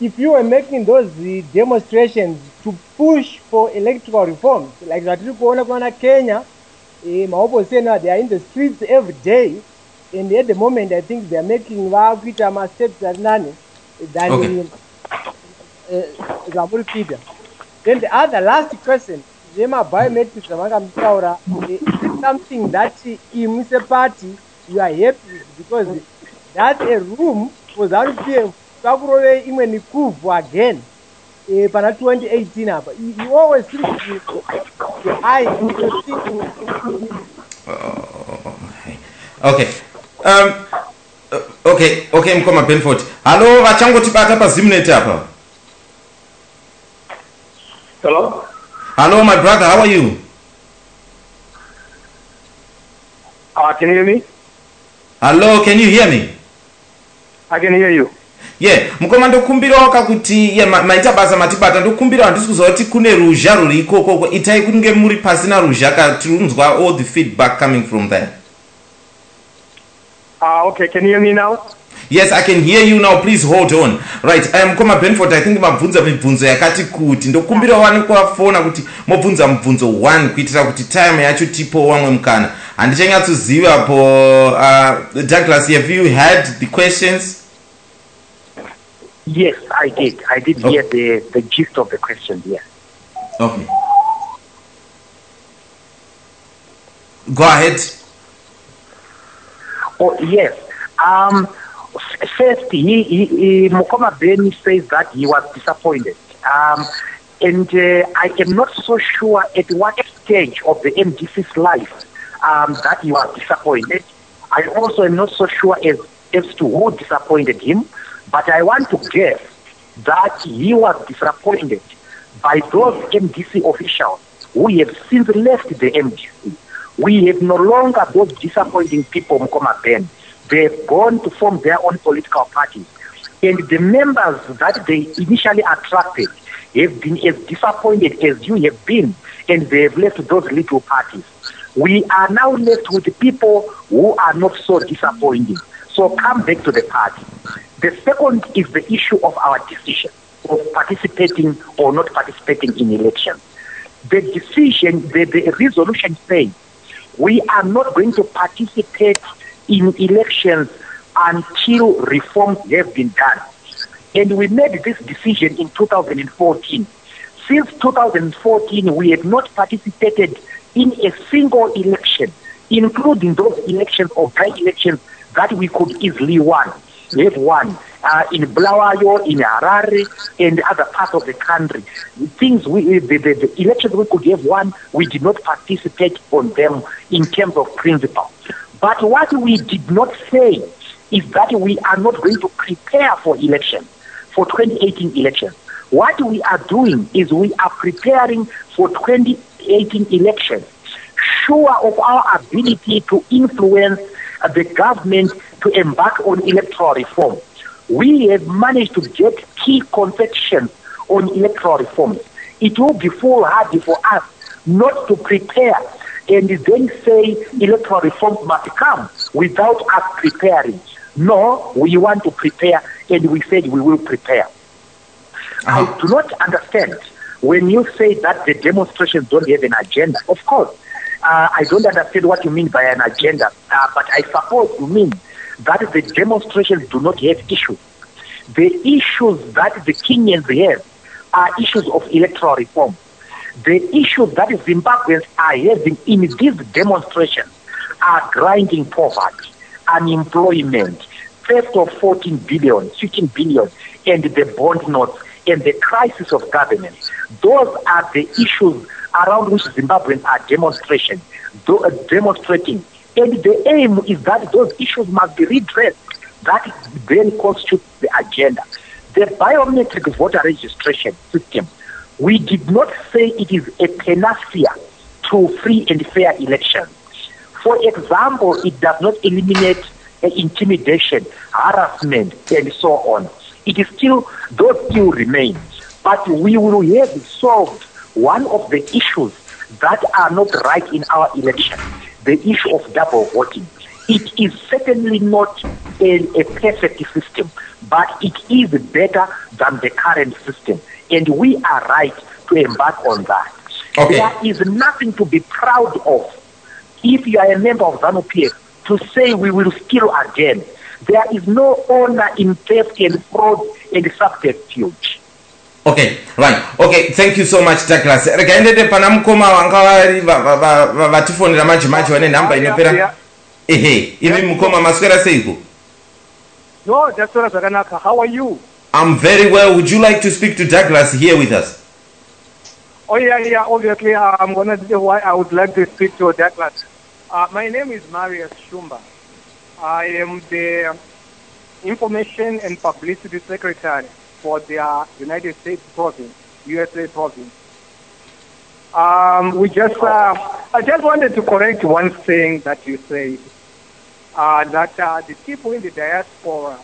If you were making those demonstrations to push for electoral reforms, like that you kuona Kenya, they are in the streets every day, and at the moment I think they are making steps that none than Then the other last question, biometrics is it something that in the party you are happy with? Because that's a room for ZANU-PF even again. Para 2018 hapa, you always think okay. Okay, Mkoma Benford. Hello, vachangotibata pa ZIMNET apa. Hello? Hello, my brother, how are you? Can you hear me? Hello, can you hear me? I can hear you. Yeah, Mkoma ndokumbira kuti maita basa matibata ndokumbira handisi kuziva kuti kune ruzha ruri ikoko itai kunge muri pasina ruzha katirunzwa all the feedback coming from there. Okay, can you hear me now? Yes, I can hear you now. Please hold on. Right, Mkoma Benford, I think mabvunza mibvunzo yakati kuti ndokumbira wani kwafona kuti mobvunza mubvunzo 1 kuitira kuti time yacho tipo wamwe mukana. Handichanyatsiziva po Douglas, have you heard the questions? Yes, I did. I did hear the gist of the question, yes. Okay. Go ahead. Oh, yes. First, Mkoma Ben says that he was disappointed. And I am not so sure at what stage of the MDC's life that he was disappointed. I also am not so sure as to who disappointed him, but I want to guess that he was disappointed by those MDC officials who have since left the MDC. We have no longer those disappointing people, Mkoma Ben. They've gone to form their own political parties. And the members that they initially attracted have been as disappointed as you have been, and they have left those little parties. We are now left with people who are not so disappointing. So come back to the party. The second is the issue of our decision of participating or not participating in elections. The decision, the resolution says we are not going to participate in elections until reforms have been done. And we made this decision in 2014. Since 2014, we have not participated in a single election, including those elections or by-elections that we could easily won. We have won in Bulawayo, in Harare, and other parts of the country. The elections we could have won, we did not participate on them in terms of principle. But what we did not say is that we are not going to prepare for elections, for 2018 elections. What we are doing is we are preparing for 2018 elections, sure of our ability to influence the government to embark on electoral reform. We have managed to get key concessions on electoral reforms. It will be foolhardy for us not to prepare and then say electoral reforms must come without us preparing. No, we want to prepare, and we said we will prepare. I do not understand when you say that the demonstrations don't have an agenda. Of course, I don't understand what you mean by an agenda, but I suppose you mean that the demonstrations do not have issues. The issues that the Kenyans have are issues of electoral reform. The issues that Zimbabweans are having in these demonstrations are grinding poverty, unemployment, theft of 14 billion, 15 billion, and the bond notes, and the crisis of governance. Those are the issues around which Zimbabweans are demonstrating. And the aim is that those issues must be redressed. That then constitutes the agenda. The biometric voter registration system, we did not say it is a panacea to free and fair elections. For example, it does not eliminate intimidation, harassment, and so on. It is still, those still remain. But we will have solved one of the issues that are not right in our election, the issue of double voting. It is certainly not a perfect system, but it is better than the current system. And we are right to embark on that. Okay. There is nothing to be proud of if you are a member of ZANU-PF to say we will steal again. There is no honor in theft and fraud and subterfuge. Okay, right. Okay, thank you so much, Douglas. Rekaendete pana mukoma wanga vatifonera maji wane namba inopera. Imi mukoma maswera seiko. No, that's what Zaganaka. How are you? I'm very well. Would you like to speak to Douglas here with us? Oh yeah. Obviously, I'm gonna say why I would like to speak to Douglas. My name is Marius Shumba. I am the Information and Publicity Secretary for their United States province, USA province. I just wanted to correct one thing that you said, that the people in the diaspora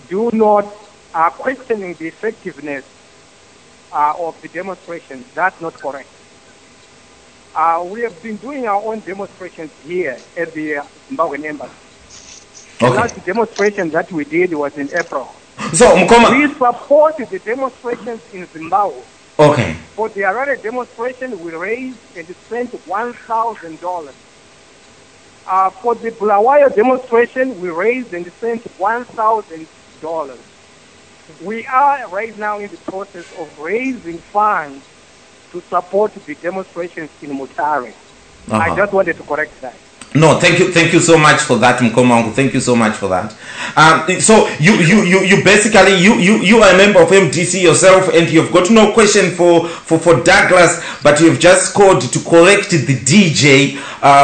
do not are questioning the effectiveness of the demonstrations. That's not correct. We have been doing our own demonstrations here at the Zimbabwean Embassy. The last demonstration that we did was in April. So, Mkoma, we support the demonstrations in Zimbabwe. Okay. For the Harare demonstration, we raised and spent $1,000. For the Bulawayo demonstration, we raised and spent $1,000. We are right now in the process of raising funds to support the demonstrations in Mutare. I just wanted to correct that. No, thank you so much for that, Mkoma. Thank you so much for that. So you basically you are a member of MDC yourself, and you've got no question for Douglas, but you've just called to correct the DJ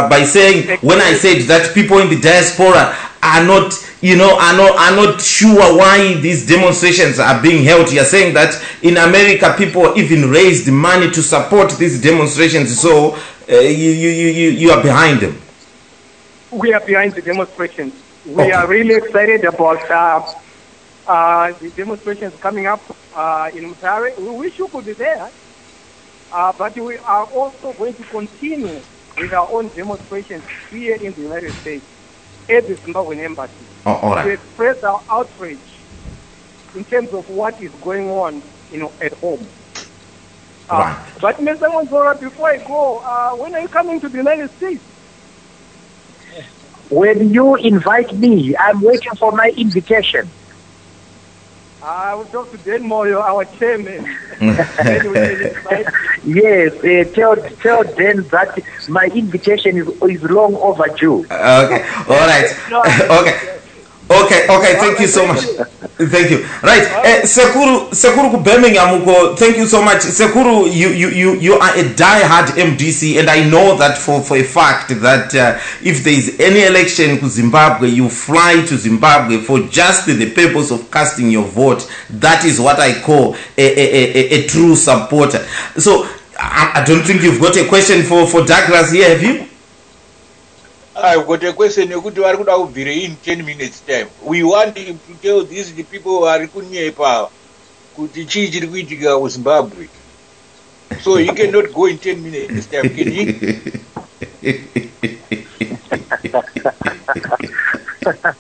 by saying, when I said that people in the diaspora are not, are not sure why these demonstrations are being held. You're saying that in America people even raised money to support these demonstrations, so you are behind them. We are behind the demonstrations. We are really excited about the demonstrations coming up in Mutare. We wish you could be there, but we are also going to continue with our own demonstrations here in the United States at the Zimbabwean Embassy to express our outrage in terms of what is going on, at home. But Mr. Mwonzora, before I go, when are you coming to the United States? When you invite me, I'm waiting for my invitation. I will talk to Dan Moyo, our chairman. Yes, tell Dan that my invitation is long overdue. Okay, all right. Okay, thank you so much. Thank you. Right, Sekuru Birmingham, thank you so much. Sekuru, you are a die-hard MDC, and I know that for a fact that if there is any election to Zimbabwe, you fly to Zimbabwe for just the purpose of casting your vote. That is what I call a true supporter. So I don't think you've got a question for Douglas here, have you? I've got a question. You could in 10 minutes time. We want to tell these the people who are in power could change the Zimbabwe. So you cannot go in 10 minutes time, can you?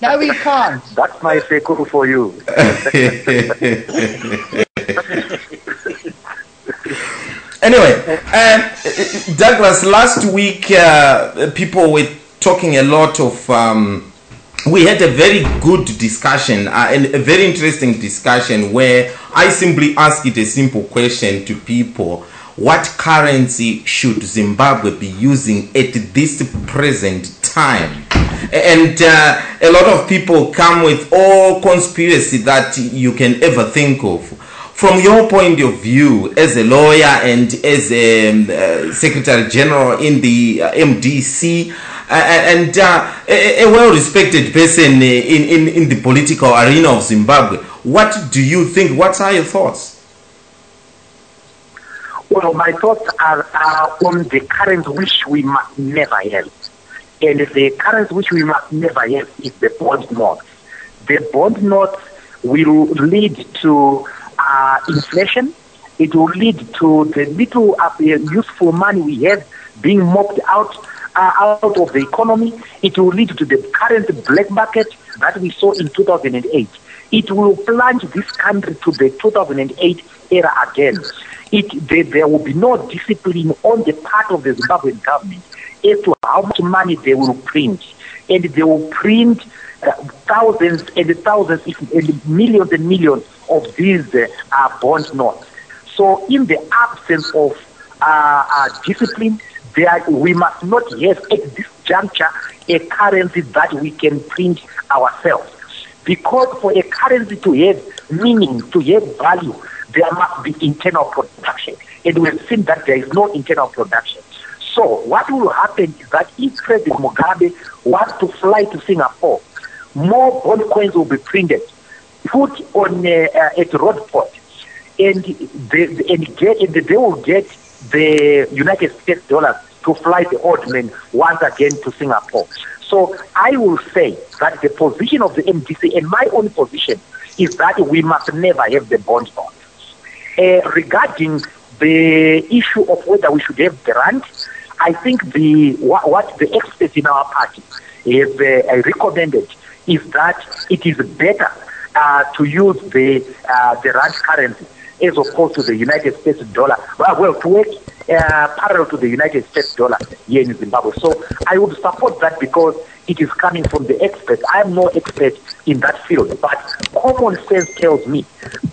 No, we can't. That's my sekuru for you. Anyway, Douglas, last week people were talking a lot of we had a very good discussion and a very interesting discussion where I simply asked it a simple question to people: what currency should Zimbabwe be using at this present time? And a lot of people come with all conspiracy that you can ever think of. From your point of view as a lawyer and as a Secretary General in the MDC, and a well-respected person in the political arena of Zimbabwe, what do you think? What are your thoughts? Well, my thoughts are on the current which we must never have. And the current which we must never have is the bond notes. The bond notes will lead to inflation. It will lead to the little useful money we have being mopped out of the economy. It will lead to the current black market that we saw in 2008. It will plunge this country to the 2008 era again. There will be no discipline on the part of the Zimbabwean government as to how much money they will print. And they will print thousands and thousands, and millions of these bond notes. So in the absence of discipline, we must not have at this juncture a currency that we can print ourselves. Because for a currency to have meaning, to have value, there must be internal production. And we've seen that there is no internal production. So what will happen is that if President Mugabe wants to fly to Singapore, more bond coins will be printed, put on at road port, and they will get the United States dollars to fly the odd men once again to Singapore. So I will say that the position of the MDC and my own position is that we must never have the bond note. Regarding the issue of whether we should have the rand, I think what the experts in our party have recommended is that it is better to use the rand currency as opposed to the United States dollar. Well, to work parallel to the United States dollar here in Zimbabwe. So I would support that because it is coming from the experts. I am no expert in that field, but common sense tells me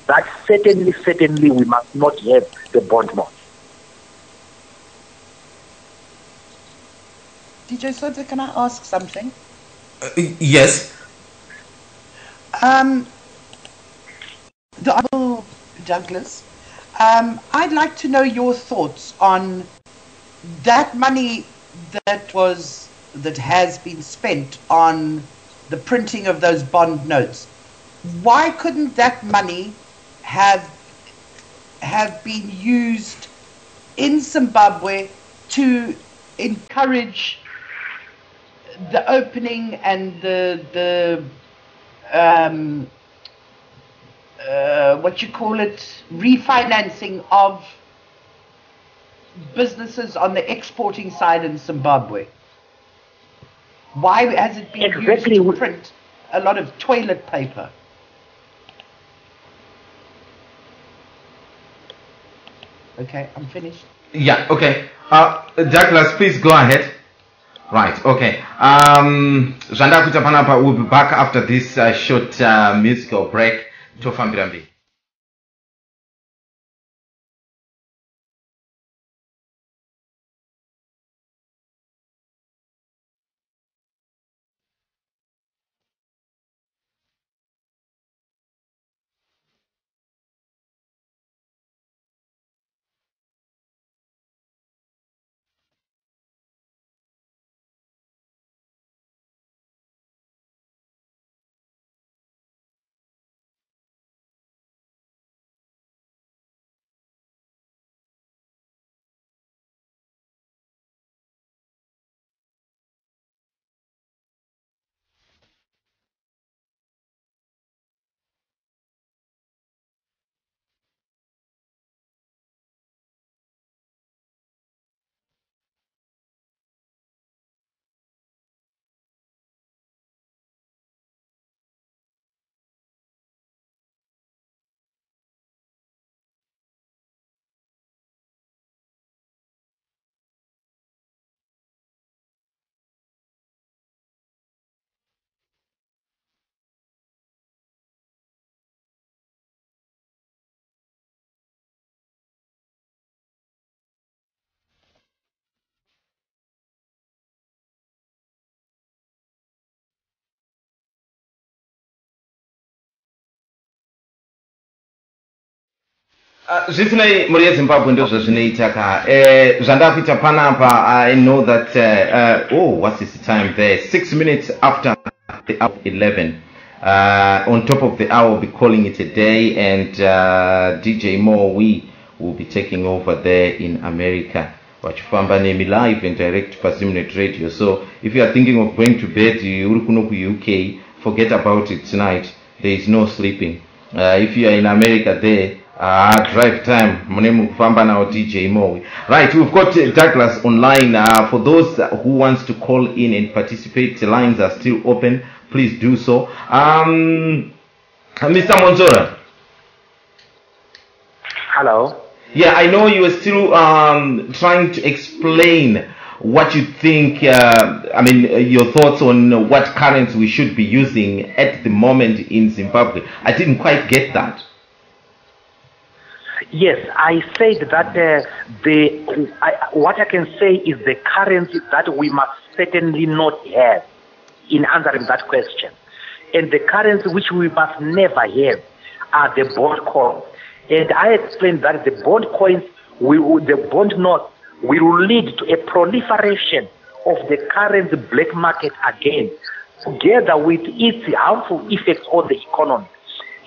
that certainly we must not have the bond note. DJ Sodza, can I ask something? Yes. The Honorable Douglas, I'd like to know your thoughts on that money that has been spent on the printing of those bond notes. Why couldn't that money have been used in Zimbabwe to encourage the opening and the refinancing of businesses on the exporting side in Zimbabwe? Why has it been used to print a lot of toilet paper? Okay, I'm finished. Yeah, okay. Douglas, please go ahead. Right, okay. Zvandakuita panapa, we'll be back after this short musical break. Tofambira mbiri. Zvisinei mhuri yeZimbabwe ndozvo zvinoita ka zvandakuita panapa. I know that what's this time there, 6 minutes after the hour 11. On top of the hour, we'll be calling it a day, and DJ Mo, we will be taking over there in America. Wachifamba nemi live and direct for ZIMNET radio. So if you are thinking of going to bed, UK, forget about it tonight. There is no sleeping. If you are in America there, drive time. My name is Famba now, DJ Mo. Right, we've got Douglas online. For those who wants to call in and participate, the lines are still open. Please do so. Mr. Mwonzora. Hello. Yeah, I know you are still trying to explain what you think, your thoughts on what currency we should be using at the moment in Zimbabwe. I didn't quite get that. Yes, I said that what I can say is the currency that we must certainly not have in answering that question. And the currency which we must never have are the bond coins. And I explained that the bond coins, the bond notes, will lead to a proliferation of the currency black market again. together with its harmful effects on the economy.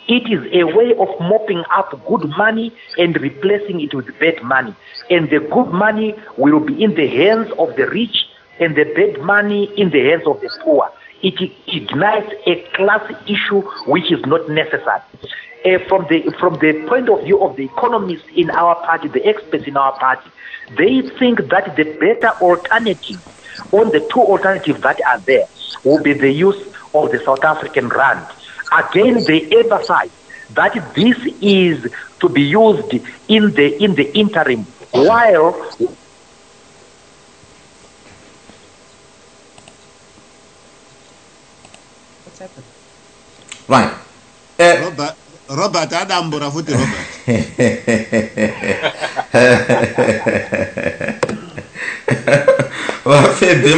It is a way of mopping up good money and replacing it with bad money. And the good money will be in the hands of the rich and the bad money in the hands of the poor. It ignites a class issue which is not necessary. From the point of view of the economists in our party, the experts in our party, they think that the better alternative on the two alternatives that are there will be the use of the South African rand. Again, they emphasize that this is to be used in the interim, while What's happened? Right. Robert Adambura futhi Robert. Wapedhe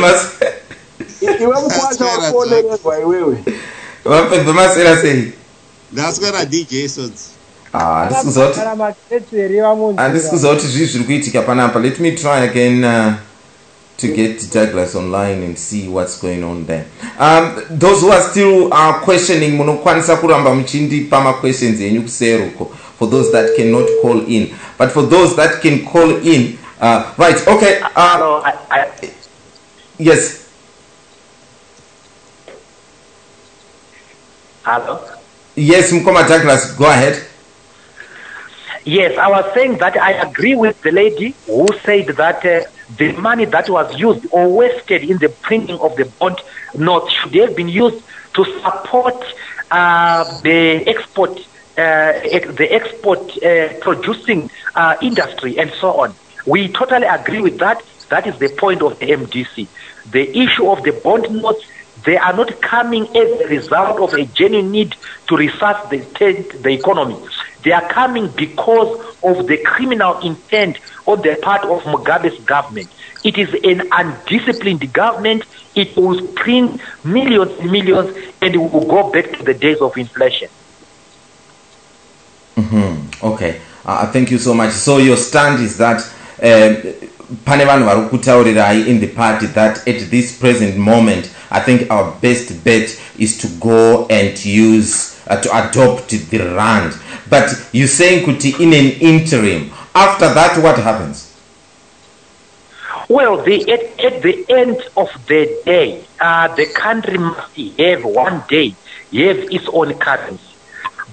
iwe mkwasha wakuonerezwa iwewe. Wapedhe masera sei? Ndaswera DJ Sodza. Handisi kuzoti zviri kuitika panapa. Let me try again to get Douglas online and see what's going on there. Those who are still questioning, munokwanisa kuramba muchindipa ma questions enyu kuseruko for those that cannot call in. But for those that can call in, right, okay. Yes. Hello? Yes, Mkoma Douglas, go ahead. Yes, I was saying that I agree with the lady who said that the money that was used or wasted in the printing of the bond note should have been used to support the export producing industry and so on. We totally agree with that. That is the point of the MDC. The issue of the bond notes, they are not coming as a result of a genuine need to research the economy. They are coming because of the criminal intent on the part of Mugabe's government. It is an undisciplined government. It will print millions and millions, and it will go back to the days of inflation. Okay. Thank you so much. So your stand is that pane vanhu vari kutaurirai in the party that at this present moment, I think our best bet is to go and use, to adopt the rand. But you're saying kuti in an interim, after that what happens? Well, at the end of the day, the country must have one day, have its own currency.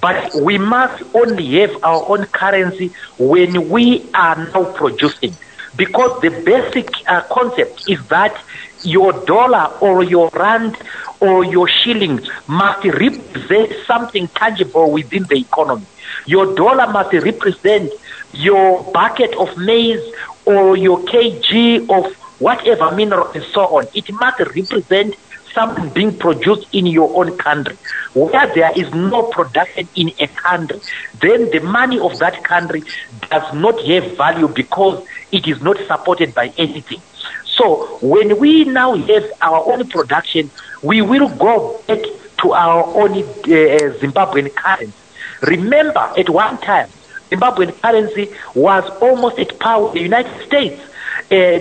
But we must only have our own currency when we are now producing. Because the basic concept is that your dollar or your rand or your shilling must represent something tangible within the economy. Your dollar must represent your bucket of maize or your kg of whatever mineral and so on. It must represent something being produced in your own country. Where there is no production in a country, then the money of that country does not have value because it is not supported by anything. So when we now have our own production, we will go back to our own Zimbabwean currency. Remember, at one time, Zimbabwean currency was almost at par with the United States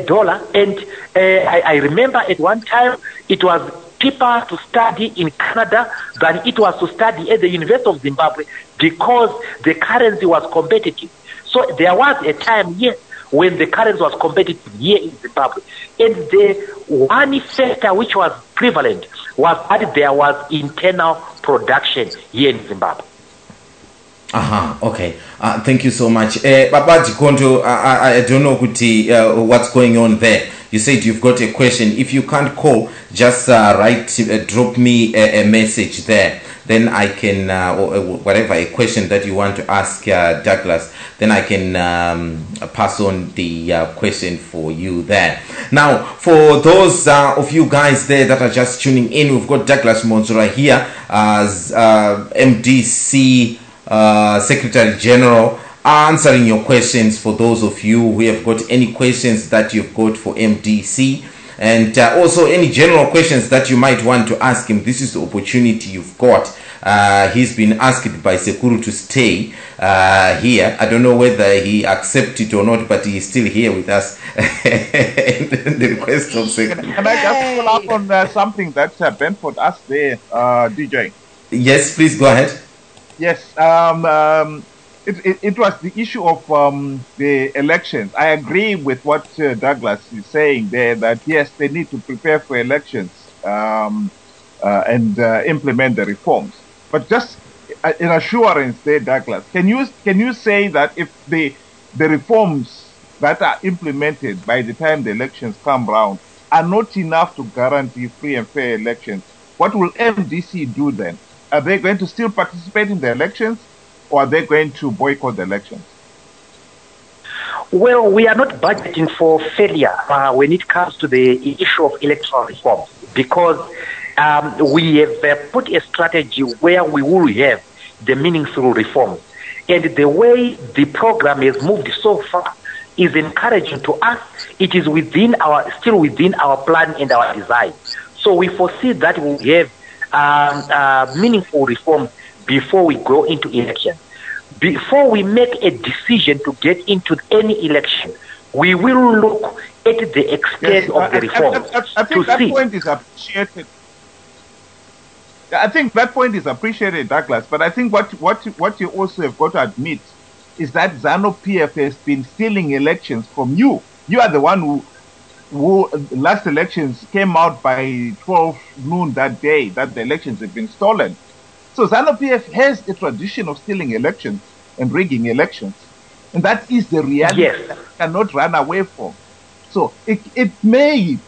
dollar, and I remember at one time it was cheaper to study in Canada than it was to study at the University of Zimbabwe because the currency was competitive. So there was a time, yes, when the currency was competitive here in Zimbabwe. And the one factor which was prevalent was that there was internal production here in Zimbabwe. Okay. Thank you so much. Baba Jikondo, I don't know what's going on there. You said you've got a question. If you can't call, just drop me a message there. Then I can, whatever, a question that you want to ask Douglas, then I can pass on the question for you there. Now, for those of you guys there that are just tuning in, we've got Douglas Mwonzora here as MDC Secretary General, answering your questions for those of you who have got any questions that you've got for MDC, and also any general questions that you might want to ask him. This is the opportunity you've got He's been asked by Sekuru to stay here. I don't know whether he accepts it or not, but he's still here with us. The request of Sekuru. Can I just follow up on something that Benford asked there, DJ? Yes, please go ahead. Yes, it was the issue of the elections. I agree with what Douglas is saying there, that yes, they need to prepare for elections and implement the reforms. But just an assurance there, Douglas, can you say that if the reforms that are implemented by the time the elections come round are not enough to guarantee free and fair elections, what will MDC do then? Are they going to still participate in the elections, or are they going to boycott the elections? Well, we are not budgeting for failure when it comes to the issue of electoral reforms, because we have put a strategy where we will have the meaningful reforms. And the way the program has moved so far is encouraging to us. It is still within our plan and our design. So we foresee that we'll have meaningful reforms before we go into election. Before we make a decision to get into any election, we will look at the extent of the reforms I think that point is appreciated. I think that point is appreciated, Douglas. But I think what you also have got to admit is that ZANU-PF has been stealing elections from you. You are the one who last elections came out by 12 noon that day that the elections have been stolen. So ZANU-PF has a tradition of stealing elections and rigging elections. And that is the reality that we cannot run away from. So it may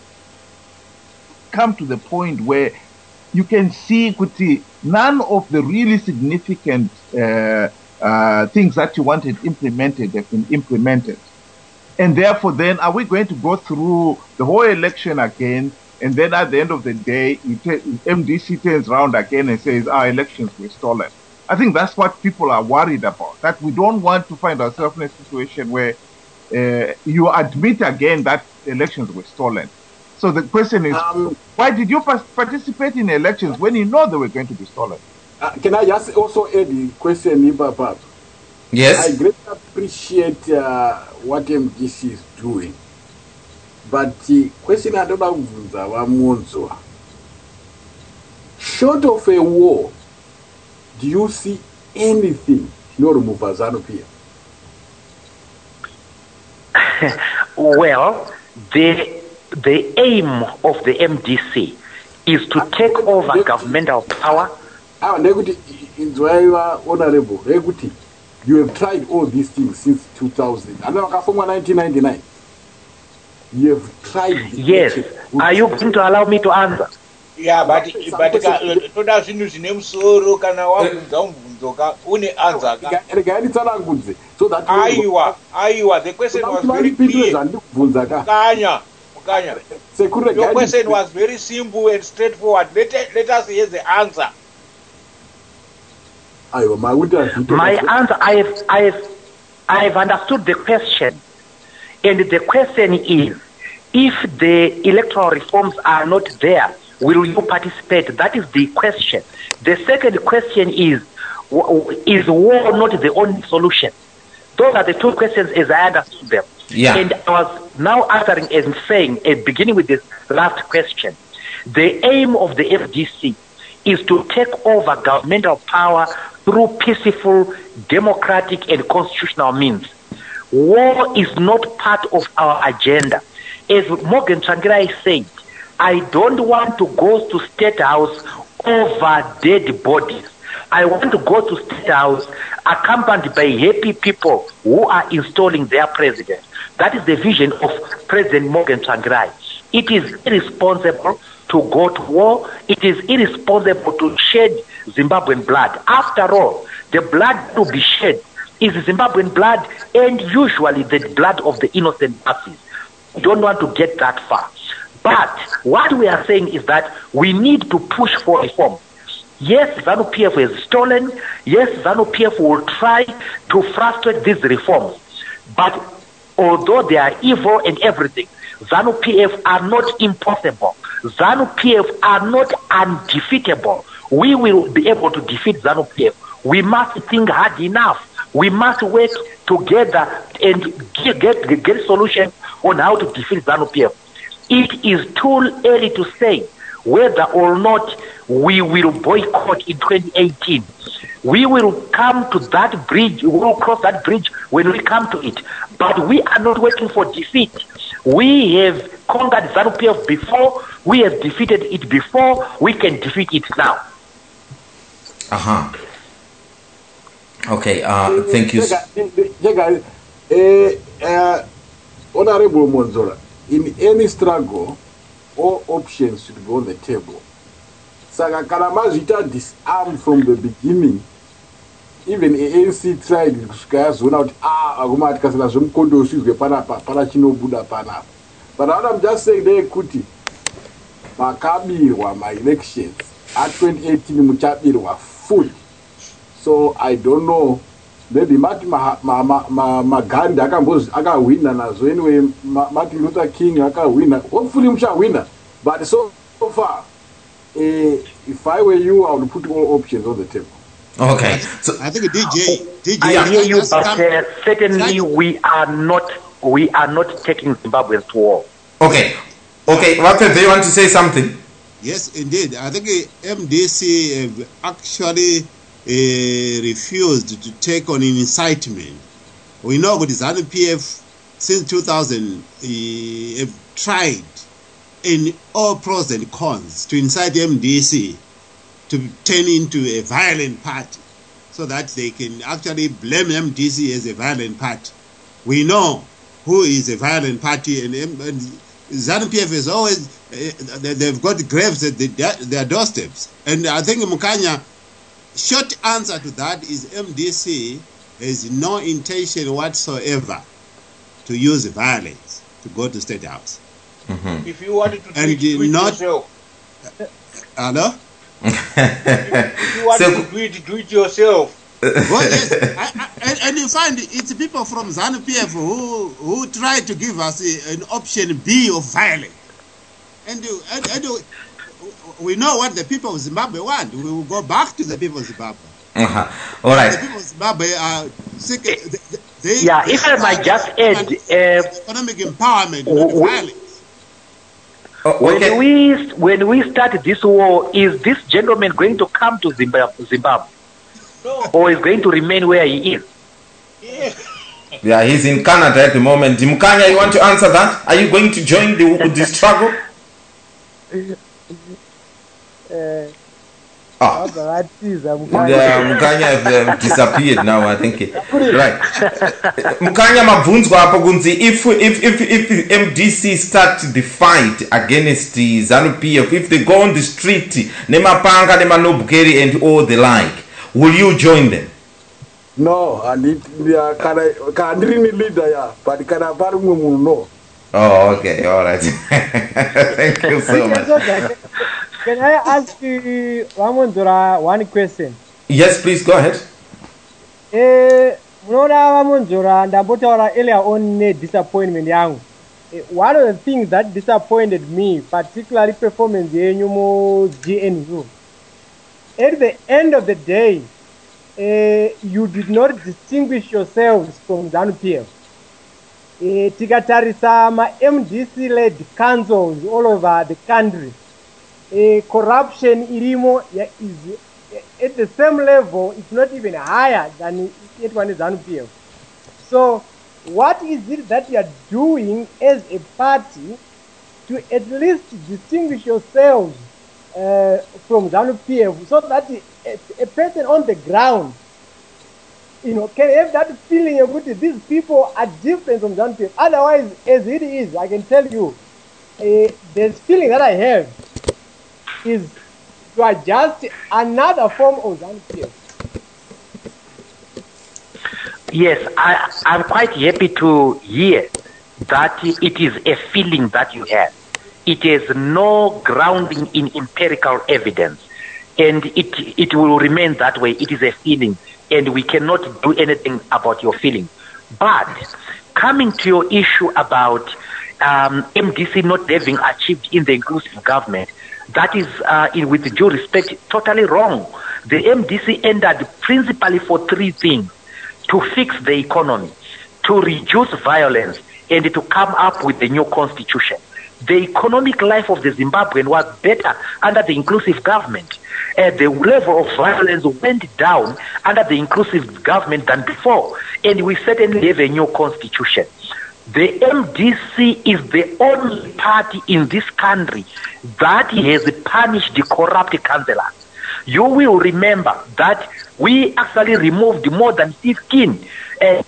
come to the point where you can see none of the really significant things that you wanted implemented have been implemented. And therefore, then, are we going to go through the whole election again? And then at the end of the day, MDC turns around again and says, our elections were stolen. I think that's what people are worried about, that we don't want to find ourselves in a situation where you admit again that elections were stolen. So the question is, why did you participate in elections when you know they were going to be stolen? Can I just also add a question, Ibaba? Yes. I greatly appreciate what MDC is doing. But the question I don't know, Mwonzora, short of a war, do you see anything to remove ZANU-PF? Well, the aim of the MDC is to take over governmental power. Honorable, you have tried all these things since 2000. And now, from 1999, you have tried. Yes. Are you going to allow me to answer? Yeah, but toda zvinhu zvine musoro kana wabvunza mubvunzo une answer. So that aiwa, the question was very clear. Mukanya. Your question was very simple and straightforward. Let us hear the answer. My answer, I have understood the question, and the question is, if the electoral reforms are not there, will you participate? That is the question. The second question is war not the only solution? Those are the two questions as I understood them. Yeah. And I was now answering and saying, beginning with this last question, the aim of the FDC is to take over governmental power through peaceful, democratic, and constitutional means. War is not part of our agenda. As Morgan Tsvangirai said, I don't want to go to State House over dead bodies. I want to go to State House accompanied by happy people who are installing their president. That is the vision of President Morgan Tsvangirai. It is irresponsible to go to war. It is irresponsible to shed Zimbabwean blood. After all, the blood to be shed is Zimbabwean blood and usually the blood of the innocent masses. We don't want to get that far. But what we are saying is that we need to push for reform. Yes, ZANU-PF is stolen. Yes, ZANU-PF will try to frustrate these reforms. But although they are evil and everything, ZANU-PF are not impossible. ZANU-PF are not undefeatable. we will be able to defeat ZANU-PF. We must think hard enough. We must work together and get solutions on how to defeat ZANU-PF. It is too early to say whether or not we will boycott in 2018. We will come to that bridge, we will cross that bridge when we come to it. But we are not waiting for defeat. We have conquered ZANU-PF before, we have defeated it before, we can defeat it now. Okay, thank you. Honorable Mwonzora, in any struggle, all options should be on the table. Saka Kalamazita disarmed from the beginning. Even ANC tried to zone out, Agumat Kasala Kondo Parachino Pana. But I'm just saying, they could Makabi were my elections at 2018 Muchabi were full. So I don't know. Maybe Martin Maganda aka winner na so anyway Martin Luther King aka winner. Hopefully Musha winner. But so far, if I were you, I would put all options on the table. Okay. So I think DJ. I hear you, but certainly we are not taking Zimbabwe to war. Okay. Wape, do you want to say something? Yes, indeed. I think MDC actually refused to take on incitement. We know with ZANU-PF since 2000 have tried in all pros and cons to incite MDC to turn into a violent party so that they can actually blame MDC as a violent party. We know who is a violent party, and ZANU-PF is always, they've got graves at their doorsteps. And I think Mukanya, short answer to that is MDC has no intention whatsoever to use violence to go to State House. If you wanted to do it yourself. Hello? If you wanted to do it yourself. Well, yes. And you find it's people from ZANU-PF who try to give us an option B of violence. And we know what the people of Zimbabwe want. We will go back to the people of Zimbabwe. All right. The people of Zimbabwe are sick. If I might just add, economic empowerment, not violence. When we start this war, is this gentleman going to come to Zimbabwe? No. Or is going to remain where he is? Yeah, he's in Canada at the moment. Mukanya, you want to answer that? Are you going to join the struggle? Mukanya have disappeared now, I think. Right. Mukanya mabvunzwa hapo kunzi, if MDC start the fight against the ZANU-PF, if they go on the street, nemapanga, nemanobukeri and all the like, will you join them? No, and can't leader, but can no. Oh, okay, all right. Thank you so much. Can I ask you, Mwonzora, one question? Yes, please go ahead. Mwonzora, ndabotaura earlier on disappointment yangu. One of the things that disappointed me, particularly performance yenyu mu GNU, at the end of the day, you did not distinguish yourselves from ZANU-PF. Tikatarisa ma MDC-led councils all over the country. Corruption irimo is at the same level, if not even higher than it was ZANU-PF. So, what is it that you are doing as a party to at least distinguish yourselves from ZANU-PF, so that a person on the ground, can have that feeling of these people are different from ZANU-PF. Otherwise, as it is, I can tell you, this feeling that I have is you are just another form of ZANU-PF. Yes, I'm quite happy to hear that it is a feeling that you have. It has no grounding in empirical evidence, and it will remain that way. It is a feeling, and we cannot do anything about your feeling. But coming to your issue about MDC not having achieved in the inclusive government, That is, with due respect, totally wrong. The MDC entered principally for three things: to fix the economy, to reduce violence, and to come up with a new constitution. The economic life of the Zimbabwean was better under the inclusive government. The level of violence went down under the inclusive government than before, and we certainly have a new constitution. The MDC is the only party in this country that has punished the corrupt councillors. You will remember that we actually removed more than 15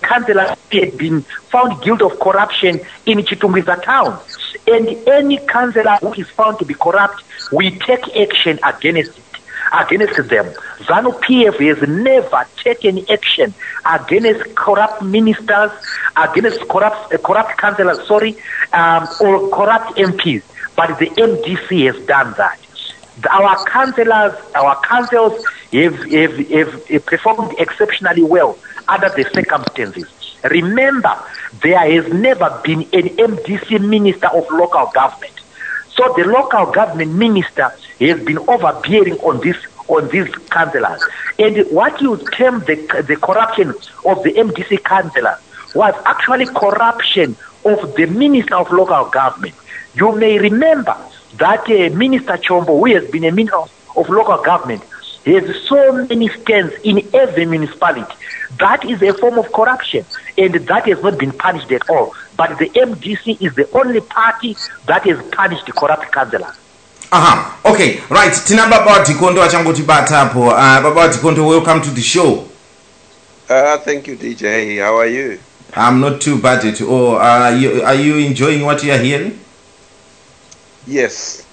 councillors who had been found guilty of corruption in Chitungwiza town. And any councillor who is found to be corrupt, we take action against them. ZANU-PF has never taken action against corrupt ministers, against corrupt councillors, or corrupt MPs. But the MDC has done that. Our councils have performed exceptionally well under the circumstances. Remember, there has never been an MDC minister of local government. So the local government minister has been overbearing on these councillors. And what you term the corruption of the MDC councillors was actually corruption of the minister of local government. You may remember that Minister Chombo, who has been a minister of local government, has so many stands in every municipality. That is a form of corruption, and that has not been punished at all. But the MDC is the only party that has punished the corrupt councillors. Okay, right. Tina Baba Tikondo achangoti batapo. Baba Tikondo, welcome to the show. Thank you, DJ. How are you? I'm not too bad at all. Are you enjoying what you are hearing? Yes,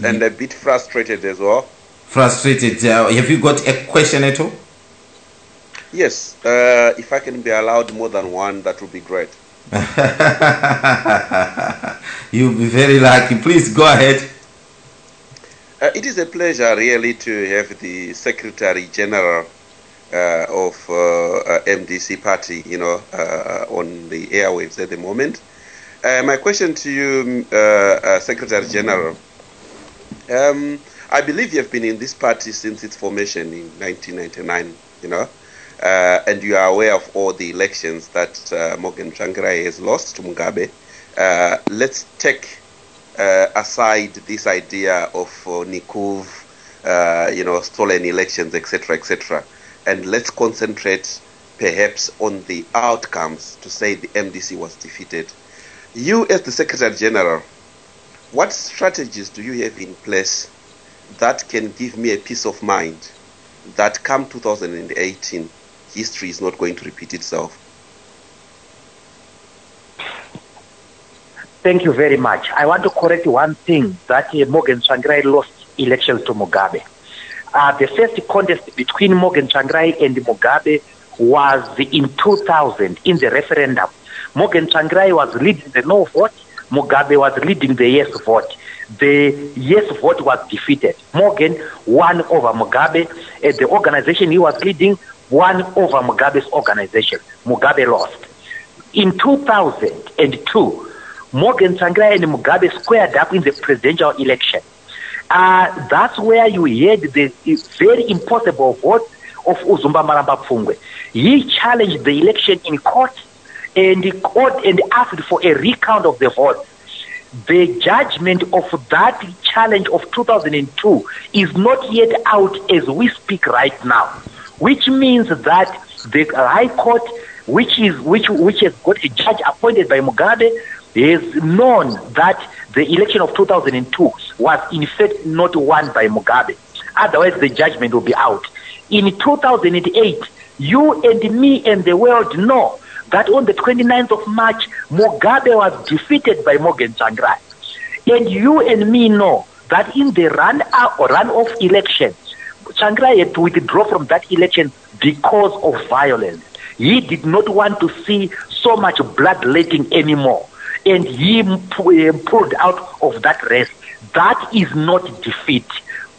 and a bit frustrated as well. Frustrated. Have you got a question at all? Yes. If I can be allowed more than one, that would be great. You'll be very lucky. Please go ahead. It is a pleasure really to have the Secretary General of MDC party, on the airwaves at the moment. My question to you, Secretary General, I believe you have been in this party since its formation in 1999, and you are aware of all the elections that Morgan Tsvangirai has lost to Mugabe. Let's take aside this idea of Nikuv, stolen elections, etc., and let's concentrate perhaps on the outcomes to say the MDC was defeated. You, as the Secretary General, what strategies do you have in place that can give me a peace of mind that come 2018, history is not going to repeat itself? Thank you very much. I want to correct one thing, that Morgan Tsvangirai lost elections to Mugabe. The first contest between Morgan Tsvangirai and Mugabe was in 2000 in the referendum. Morgan Tsvangirai was leading the no vote, Mugabe was leading the yes vote. The yes vote was defeated. Morgan won over Mugabe, and the organization he was leading won over Mugabe's organization. Mugabe lost. In 2002, Morgan Tsvangirai and Mugabe squared up in the presidential election. That's where you heard the very impossible vote of Uzumba Maramba Pfungwe. He challenged the election in court and asked for a recount of the votes. The judgment of that challenge of 2002 is not yet out as we speak right now, which means that the High Court, which has got a judge appointed by Mugabe, has known that the election of 2002 was in fact not won by Mugabe. Otherwise, the judgment will be out. In 2008, you and me and the world know that on the 29th of March, Mugabe was defeated by Morgan Tsvangirai. And you and me know that in the run-off election, Tsvangirai had to withdraw from that election because of violence. He did not want to see so much bloodletting anymore. And he pulled out of that race. That is not defeat.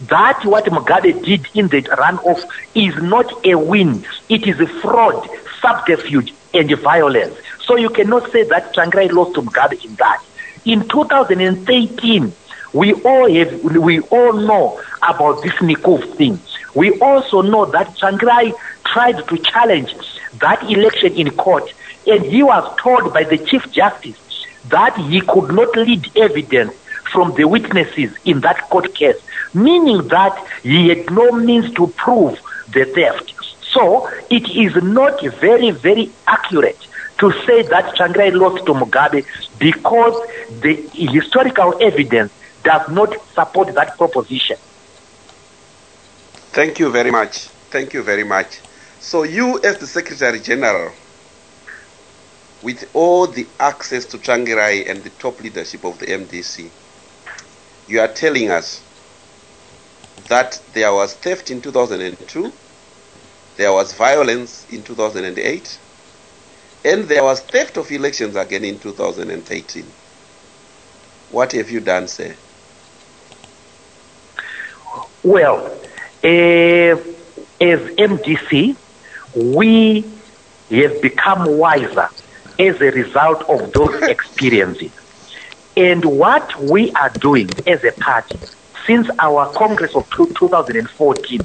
That what Mugabe did in the runoff is not a win. It is a fraud, subterfuge, and violence. So you cannot say that Tsvangirai lost to Mugabe in that. In 2013, We all know about this Nikov thing. We also know that Tsvangirai tried to challenge that election in court, and he was told by the Chief Justice that he could not lead evidence from the witnesses in that court case, meaning that he had no means to prove the theft. So it is not very, very accurate to say that Tsvangirai lost to Mugabe, because the historical evidence does not support that proposition. Thank you very much. Thank you very much. So you, as the Secretary General, with all the access to Tsvangirai and the top leadership of the MDC, you are telling us that there was theft in 2002, there was violence in 2008, and there was theft of elections again in 2013. What have you done, sir? Well, as MDC, we have become wiser as a result of those experiences. And what we are doing as a party since our Congress of 2014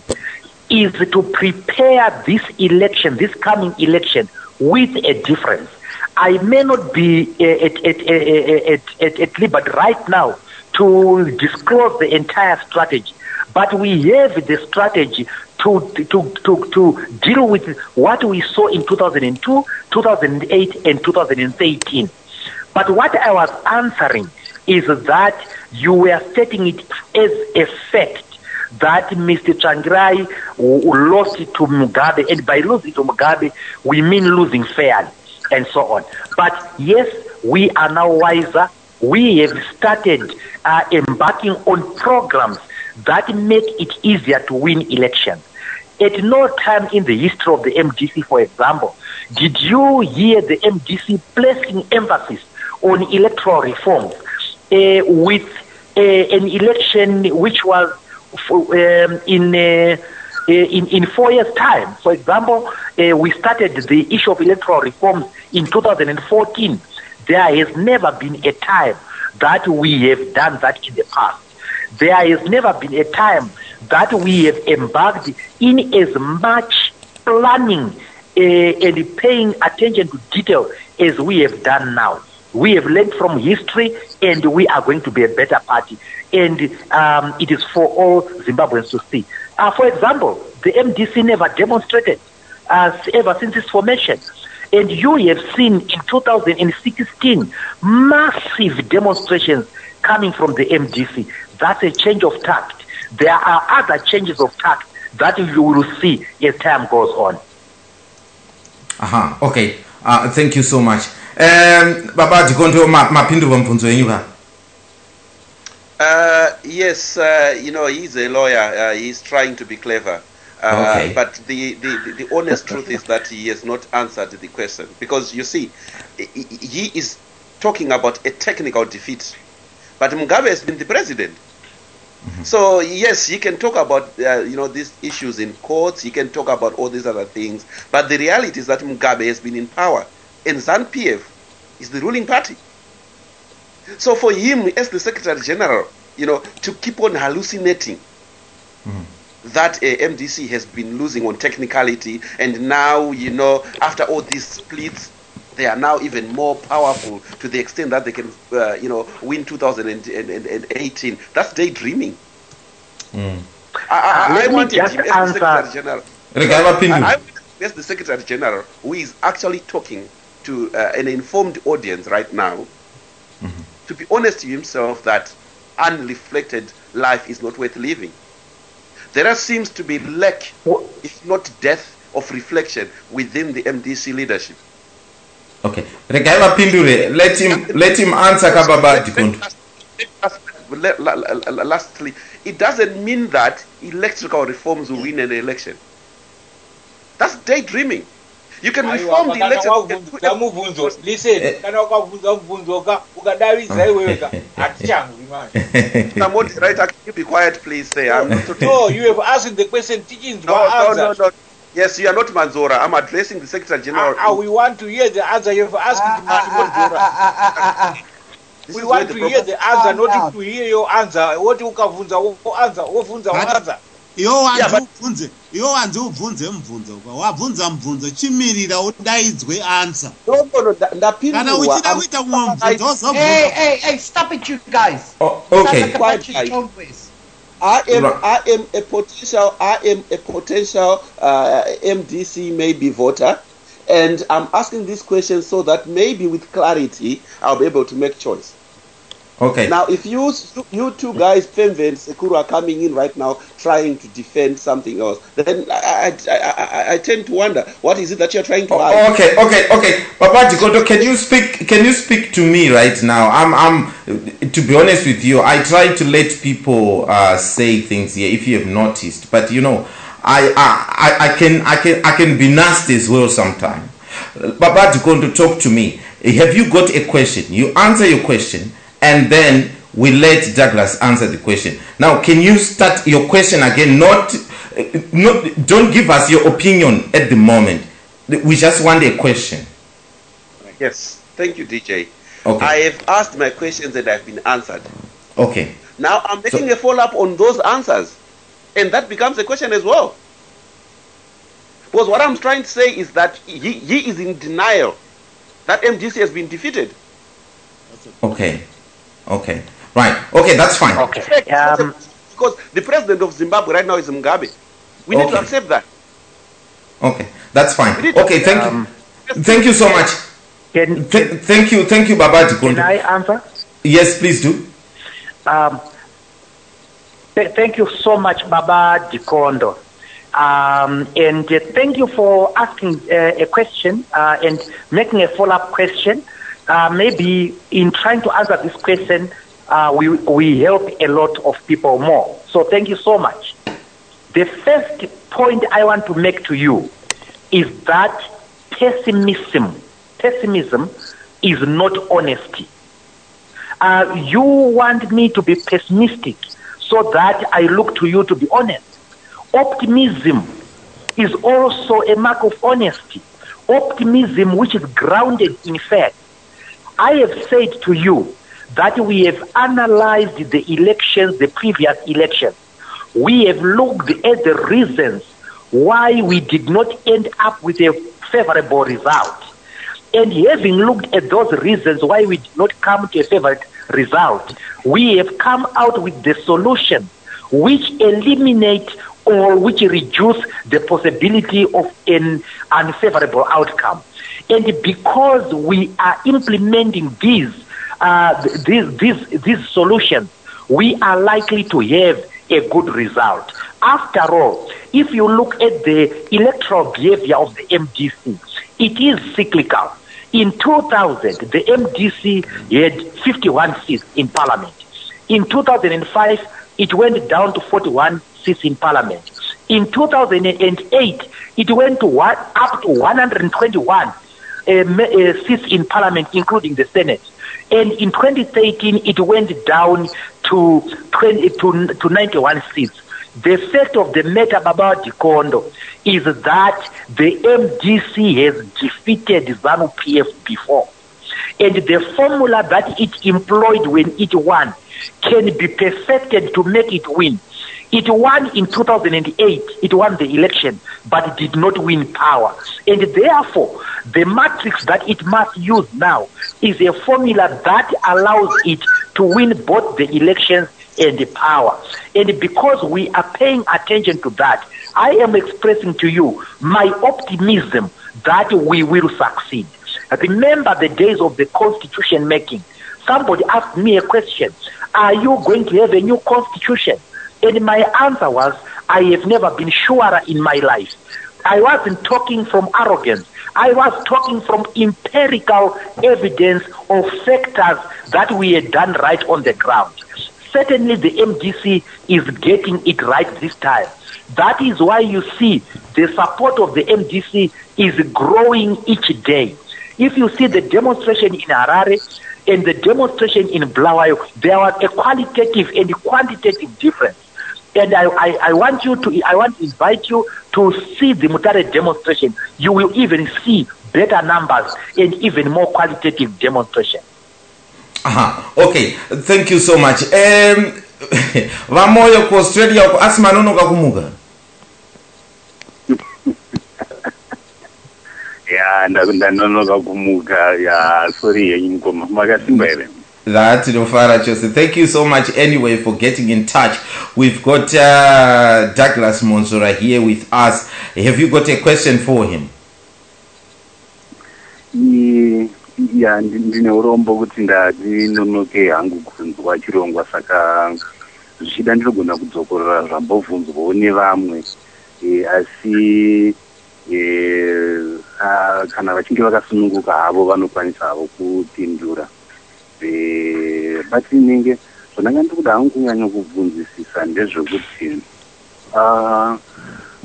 is to prepare this election, this coming election, with a difference. I may not be at liberty right now to disclose the entire strategy, but we have the strategy to deal with what we saw in 2002, 2008, and 2013. But what I was answering is that you were stating it as a fact that Mr. Tsvangirai lost to Mugabe, and by losing to Mugabe, we mean losing fairly, and so on. But yes, we are now wiser. We have started embarking on programs that make it easier to win elections. At no time in the history of the MDC, for example, did you hear the MDC placing emphasis on electoral reforms with an election which was in 4 years' time? For example, we started the issue of electoral reforms in 2014. There has never been a time that we have done that in the past. There has never been a time that we have embarked in as much planning and paying attention to detail as we have done now. We have learned from history, and we are going to be a better party. And it is for all Zimbabweans to see. For example, the MDC never demonstrated ever since its formation. And you have seen in 2016 massive demonstrations coming from the MDC. That's a change of tact. There are other changes of tact that you will see as time goes on. Okay. Thank you so much. Baba Dikondo mapindulo mpunzo yenyu ba. Yes, you know, he's a lawyer. He's trying to be clever. Okay. But the honest truth is that he has not answered the question. Because, you see, he is talking about a technical defeat. But Mugabe has been the president. Mm-hmm. So, yes, he can talk about, you know, these issues in courts. He can talk about all these other things. But the reality is that Mugabe has been in power. And ZANU-PF is the ruling party. So for him, as the Secretary General, you know, to keep on hallucinating that MDC has been losing on technicality, and now, you know, after all these splits, they are now even more powerful to the extent that they can, you know, win 2018. That's daydreaming. I wanted him as the Secretary General. As the Secretary General, who is actually talking to an informed audience right now, to be honest to himself that unreflected life is not worth living. There seems to be lack, if not death, of reflection within the MDC leadership. Okay. Let him answer Kababa Dikondo. Lastly, it doesn't mean that electoral reforms will win an election. That's daydreaming. You can reform the election. Listen, Moderator, can you be quiet, please? Say, I'm not. No, you have asked the question. Teaching no. Yes, you are not Mwonzora. I'm addressing the Secretary General. We want to hear the answer. You have asked Mwonzora. We want to hear the answer, not to hear your answer. What you answer? Answer. Iwo wanzi ubvunze mubvunzo wabvunza mubvunzo chimirira udaidzwe answer. Kana uchida kuita mubvunzo. Hey, stop it, you guys. Okay. I am a potential MDC maybe voter, and I'm asking this question so that maybe with clarity I'll be able to make choice. Okay. Now, if you two guys, Femve and Sekuru, are coming in right now trying to defend something else, then I tend to wonder, what is it that you're trying to argue? Okay. Baba Dikondo, can you speak to me right now? I'm to be honest with you, I try to let people say things here if you have noticed, but you know, I can be nasty as well sometimes. Baba Dikondo, talk to me. Have you got a question? You answer your question, and then we let Douglas answer the question. Now, can you start your question again? Don't give us your opinion at the moment. We just want a question. Yes, thank you, DJ. Okay. I have asked my questions and I've been answered. Okay. Now I'm making a follow-up on those answers, and that becomes a question as well. Because what I'm trying to say is that he is in denial that MDC has been defeated. Okay. Right. Okay, that's fine. Okay. Because the president of Zimbabwe right now is Mugabe. We need to accept that. Okay, that's fine. Okay, thank you. Thank you so much. Thank you, Baba Dikondo. Can I answer? Yes, please do. Thank you so much, Baba Dikondo. And thank you for asking a question and making a follow-up question. Maybe in trying to answer this question, we help a lot of people more. So thank you so much. The first point I want to make to you is that pessimism is not honesty. You want me to be pessimistic so that I look to you to be honest. Optimism is also a mark of honesty. Optimism which is grounded in fact. I have said to you that we have analyzed the elections, the previous elections. We have looked at the reasons why we did not end up with a favorable result. And having looked at those reasons why we did not come to a favorable result, we have come out with the solution which eliminate or which reduce the possibility of an unfavorable outcome. And because we are implementing these solutions, we are likely to have a good result. After all, if you look at the electoral behavior of the MDC, it is cyclical. In 2000, the MDC had 51 seats in parliament. In 2005, it went down to 41 seats in parliament. In 2008, it went to up to 121 seats in parliament, including the Senate. And in 2013, it went down to 91 seats. The fact of the matter about Dikondo is that the MDC has defeated ZANU-PF before. And the formula that it employed when it won can be perfected to make it win. It won in 2008, it won the election, but it did not win power. And therefore, the matrix that it must use now is a formula that allows it to win both the elections and the power. And because we are paying attention to that, I am expressing to you my optimism that we will succeed. Remember the days of the constitution making. Somebody asked me a question, are you going to have a new constitution? And my answer was, I have never been surer in my life. I wasn't talking from arrogance. I was talking from empirical evidence of factors that we had done right on the ground. Certainly the MDC is getting it right this time. That is why you see the support of the MDC is growing each day. If you see the demonstration in Harare and the demonstration in Bulawayo, there was a qualitative and quantitative difference. And I want to invite you to see the Mutare demonstration. You will even see better numbers and even more qualitative demonstration. Okay, thank you so much. Vamoyo ku Australia ku asima nonoka kumuka. Yeah, ndanonoka kumuka. Yeah, sorry ingoma makasimba ere. That Nofara Chose. Thank you so much anyway for getting in touch. We've got Douglas Mwonzora here with us. Have you got a question for him? Yeah, ndine urombo kuti ndinonoke hangu kunzwa chirongwa saka zvichida ndinogona kudzokorora zvambobvunzwawo nevamwe asi kana vachinge vakasununguka havo vanokwanisa havo kupindura but inenge zvandanga ndikuda hangu kunyanya kubvunzisisa ndezvekuti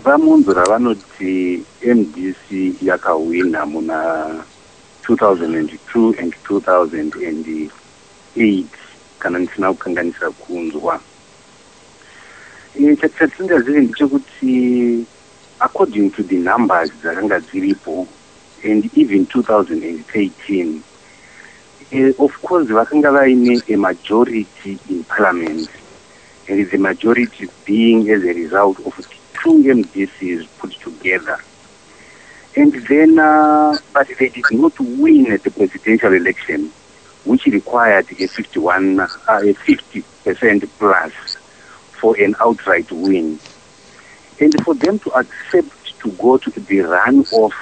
vaMwonzora vanoti MDC yakahwina muna 2002 and 2008 kana ndisina kukanganisa kunzwa. Chatindazire ndechekuti according to the numbers dzakanga dziripo and even 2013 of course vakanga vaine a majority in parliament, and the majority being as a result of two MDCs put together. And then, but they did not win at the presidential election, which required a 50% plus for an outright win. And for them to accept to go to the runoff,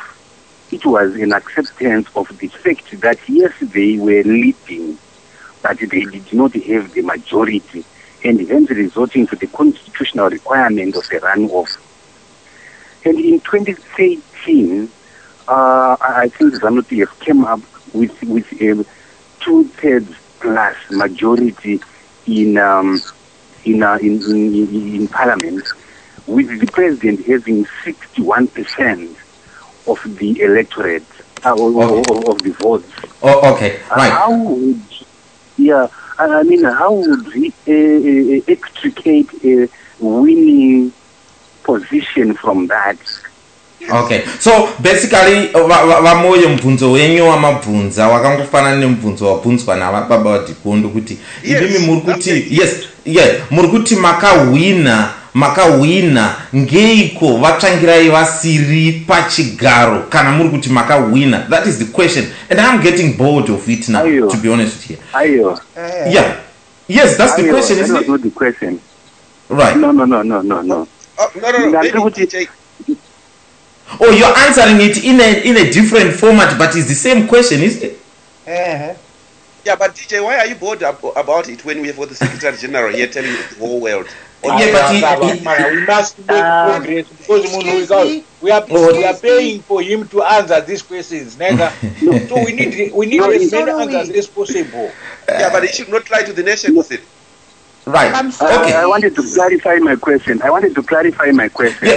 it was an acceptance of the fact that yes, they were leading, but they did not have the majority, and hence resorting to the constitutional requirement of a runoff. And in 2013, I think ZANU-PF came up with a 2/3 plus majority in parliament, with the president having 61% of the electorate of the votes. Oh, okay, right. How would how would he extricate a winning position from that? Okay, so basically vamoyo mubvunzo wenyu wamabvunza wakangofanana nemubvunzo wabvunzwa navababa vaDikondo kuti imi muri kuti muri kuti makahwina ngeiko vatsvangirai vasiri pachigaro kana muri kuti makahwina? That is the question, and I'm getting bored of it now, to be honest with you. Yes, that's the question, isn't it? Not the question. Right. No. No. Oh, you're answering it in a different format, but it's the same question, isn't it? Yeah, but DJ, why are you bored about it when we have got the Secretary General here telling the whole world? We must make progress because we are paying for him to answer these questions. So we need as many answers as possible. Yeah, but he should not lie to the nation with it. Right. Okay. I wanted to clarify my question. Yeah,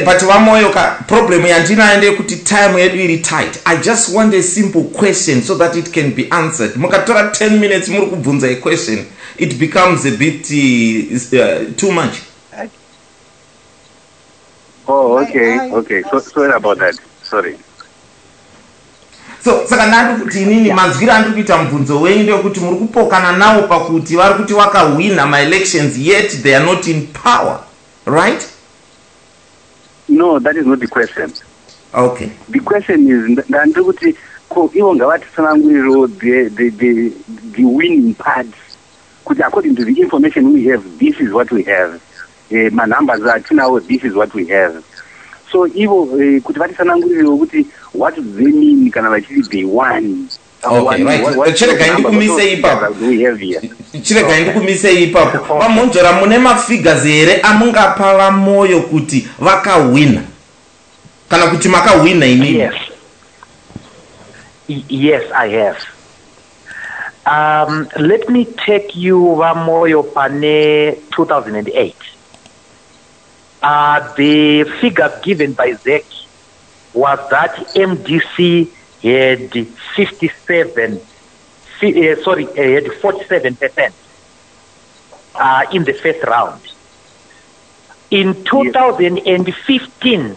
but one more problem yandinaende kuti time yedu iri tight. I just want a simple question so that it can be answered. Mukatora 10 minutes muri kubvunza a question, it becomes a bit too much. Oh, okay. So sorry about that. Sorry. So saka ndandi kuti inini manzwira andiri kuita mubvunzo wenyu ndekuti muri kupokana nawo pakuti vari kuti wakahwina ma-elections yet they are not in power, right? No, that is not the question. Okay. The question is ndandiri kuti ko ivo ngavatitsananguriro the winning parts kuti according to the information we have, this is what we have. My numbers are now, this is what we have. So ivo kuti vatitsananguriro kuti what do they mean kana vachiti they won? Okay, right. Chirega ndikumise ipapo. VaMwonzora mune mafigures here amungapa vamoyo kuti vakahwina kana kuti makahwina inini? Yes, I have. Let me take you vamoyo pane 2008. The figure given by ZEC was that MDC had 47% in the first round. In 2015,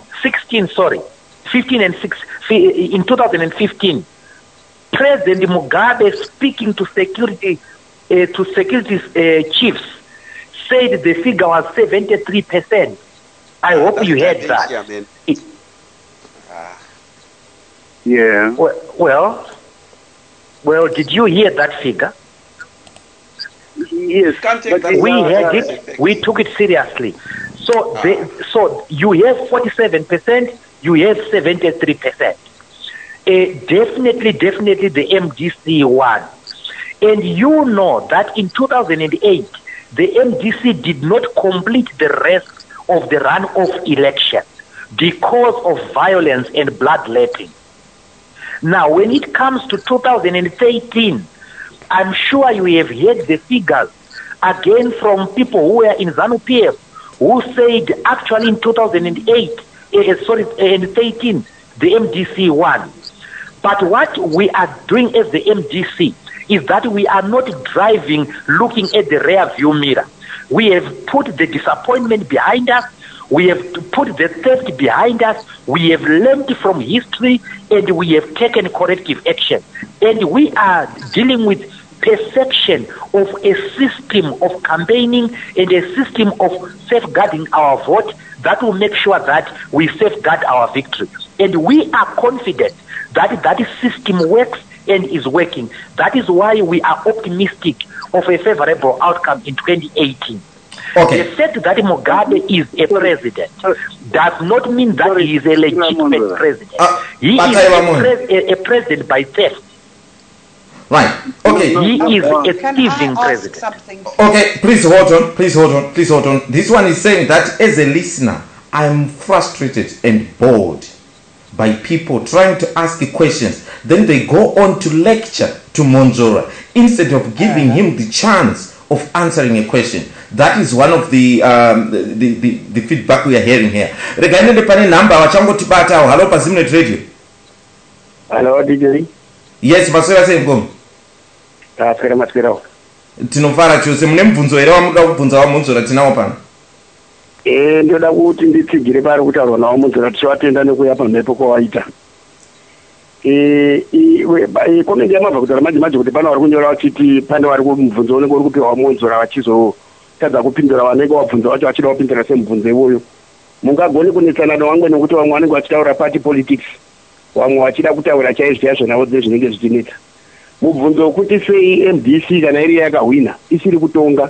in 2015, President Mugabe, speaking to security to securities chiefs said the figure was 73%. I hope you heard that. Yeah. Well, did you hear that figure? Yes. But we heard it. We took it seriously. So, so you have 47%. You have 73%. Definitely, the MDC won. And you know that in 2008, the MDC did not complete the rest of the runoff election because of violence and bloodletting. Now, when it comes to 2013, I'm sure you have heard the figures again from people who were in ZANU-PF who said actually in 2008, in 13, the MDC won. But what we are doing as the MDC is that we are not driving looking at the rear view mirror. We have put the disappointment behind us. We have put the theft behind us. We have learned from history and we have taken corrective action. And we are dealing with perception of a system of campaigning and a system of safeguarding our vote that will make sure that we safeguard our victory. And we are confident that that system works and is working. That is why we are optimistic of a favorable outcome in 2018. Okay. The fact that Mugabe is a president does not mean that he is a legitimate president. He is a president by theft. Right. Okay. He is a thieving president. Okay, please hold on. Please hold on. Please hold on. This one is saying that as a listener, I'm frustrated and bored by people trying to ask questions. Then they go on to lecture to Mwonzora instead of giving him the chance of answering a question. That is one of the feedback we are hearing here. Regarding the number, wachangotibata hello pa ZIMNET radio. Hello DJ. Yes, maswera sengom. Tafera maswera. Tinofara chose mune mubvunzo here wamuda kubvunza waMwonzora tinawo pano. Ndoda kuti nditsigire pari kuti arona waMwonzora tichivatenda nekuya pamhepo kwawaita. Komende yamabva kutaura manje kuti pano vari kunyora vachiti pane vari kumubvunzo unenge uri kupiwa waMwonzora vachizotadza kupindura vanenge wabvunza vacho vachida kupindura semubvunzo iwoyo. Mungagone kunetsana nevamwe nekuti vamwe vanenge vachitaura party politics, vamwe vachida kutaura chaizvo zvonavo zvinenge zvichinetsa. Mubvunzo wekuti sei MDC kana iri yakahwina isiri kutonga,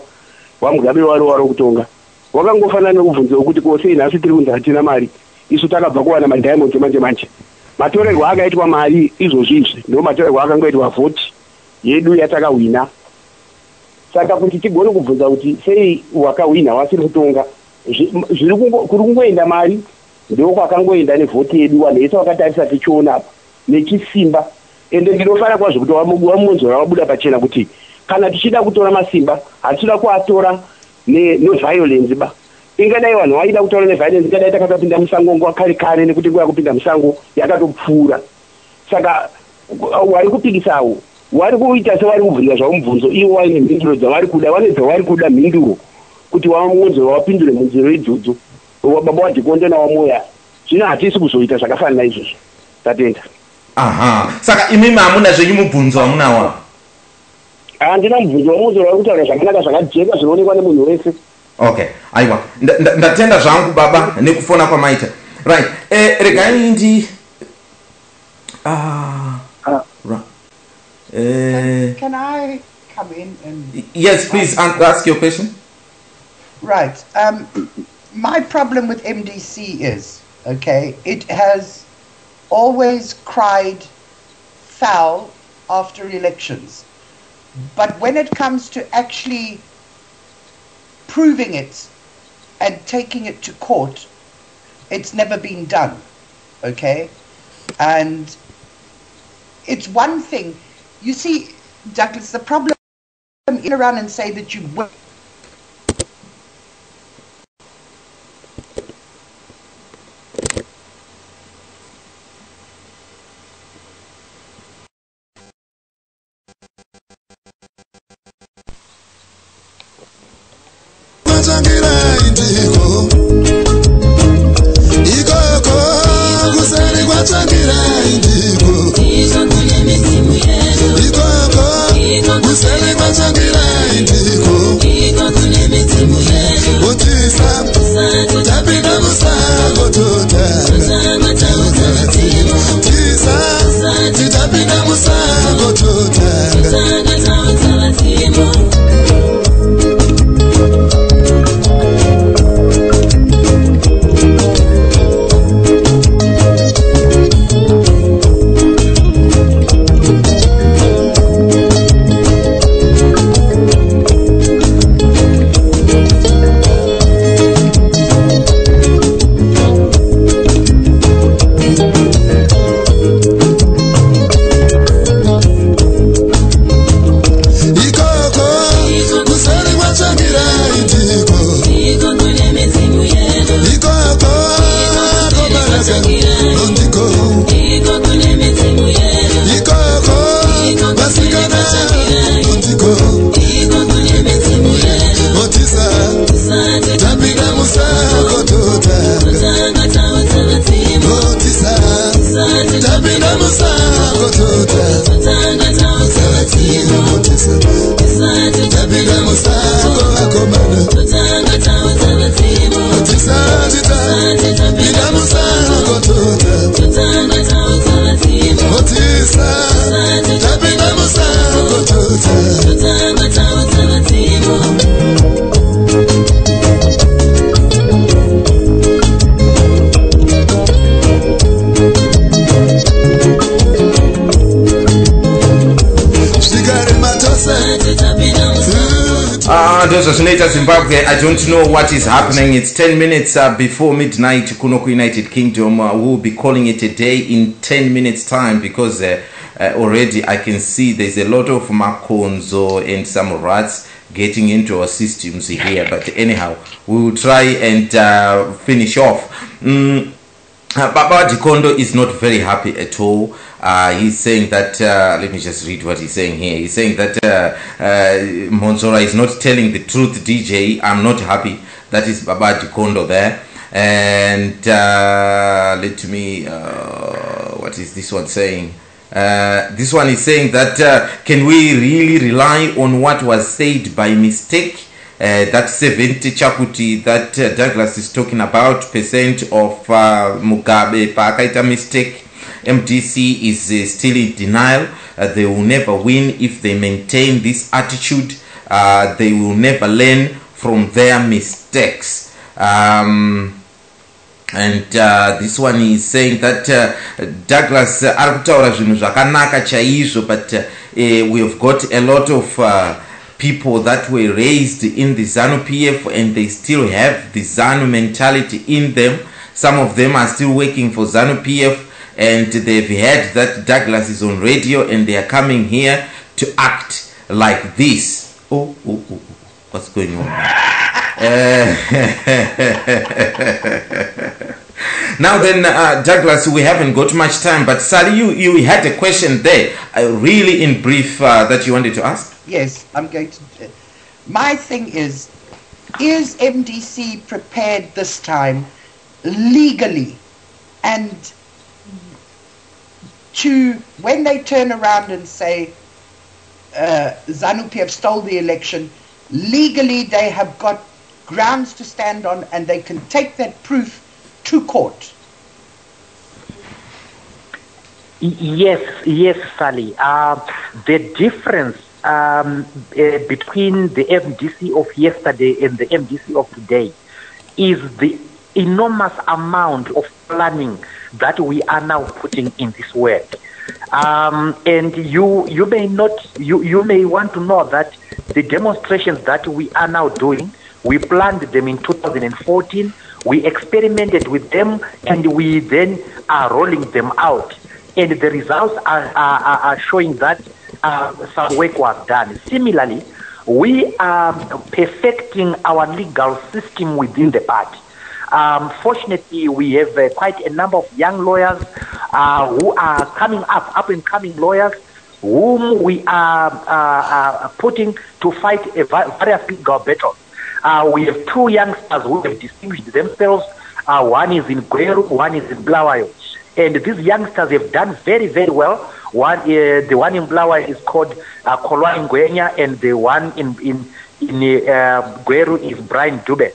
waMugabe wari kutonga, wakangofanana nekubvunzo wekuti ko sei nhasi tiri kunzi hatina mari, isu takabva kuwana madiamonds manje. Matorerwo akaitwa mari izvozvizvi ndo matorerwo akangoitwa vhoti yedu yatakahwina. Saka kuti tigone kubvunza kuti sei wakahwina wasiri kutonga, zviri kuri kungoenda mari ndiko kwakangoenda nevhoti yedu, vanhu vese vakatarisa tichiona apa nechisimba. Ende ndinofara kwazvo kuti waMwonzora wabuda pachena kuti kana tichida kutora masimba hatida kuatora neviolence ba. Ingadai vanhu vaida kutaura neviolence, ingadai takatopinda musango nguva kare nekuti nguva yakupinda musango yakatopfuura. Saka wari kupikisawo wari kuita sevari kubvunza zvavo mubvunzo, ivo vaine mhinduro dzavari kuda, vane dzavari kuda mhinduro kuti waMwonzora wapindure munziro idzodzo. Baba wadhikonde nawamoya zvino hatisi kuzoita zvakafanana izvozvo. Tatenda. Aha. Saka imimi hamuna zvenyu mubvunzo hamunawo? Handina mubvunzo waMwonzora vari kutaura zvakanaka zvakajeka zvinoonekwa nemunhu wese. Okay, aiwa. Ndatenda zvangu baba nekufona kwamaita. Right. Regai ndi Can I come in and... Yes, please ask your question. Right. My problem with MDC is, okay, it has always cried foul after elections. But when it comes to actually proving it and taking it to court, it's never been done, okay? And it's one thing. You see, Douglas, the problem in around and say that you will. Kusele kwa changira Those Zimbabwe, I don't know what is happening. It's 10 minutes before midnight. Kuno United Kingdom will be calling it a day in 10 minutes time because already I can see there's a lot of makonzo and some rats getting into our systems here. But anyhow, we will try and finish off. Baba Dikondo is not very happy at all. He's saying that, let me just read what he's saying here. He's saying that Mwonzora is not telling the truth, DJ. I'm not happy. That is Baba Dikondo there. And let me, what is this one saying? This one is saying that, can we really rely on what was said by mistake? That 70 chakuti that Douglas is talking about, percent of Mugabe pakaita mistake. MDC is still in denial. They will never win if they maintain this attitude. They will never learn from their mistakes. And this one is saying that Douglas arikutaura zvinhu zvakanaka chaizvo, but we have got a lot of people that were raised in the ZANU-PF and they still have the ZANU mentality in them. Some of them are still working for ZANU-PF and they've heard that Douglas is on radio and they are coming here to act like this. Oh, what's going on? Now then, Douglas, we haven't got much time, but Sally, you had a question there, really in brief, that you wanted to ask? Yes, I'm going to. My thing is MDC prepared this time legally and to, when they turn around and say ZANU-PF stole the election, legally they have got grounds to stand on and they can take that proof to court? Yes, Sally. The difference between the MDC of yesterday and the MDC of today is the enormous amount of planning that we are now putting in this work. And you may want to know that the demonstrations that we are now doing, we planned them in 2014, we experimented with them, and we then are rolling them out. And the results are showing that some work was done. Similarly, we are perfecting our legal system within the party. Fortunately, we have quite a number of young lawyers who are coming up and coming lawyers, whom we are putting to fight various legal battles. We have two youngsters who have distinguished themselves. One is in Gweru, one is in Blawayo. And these youngsters have done very, very well. The one in Blawayo is called Kolwa Ngwenya, and the one in Gweru is Brian Dube.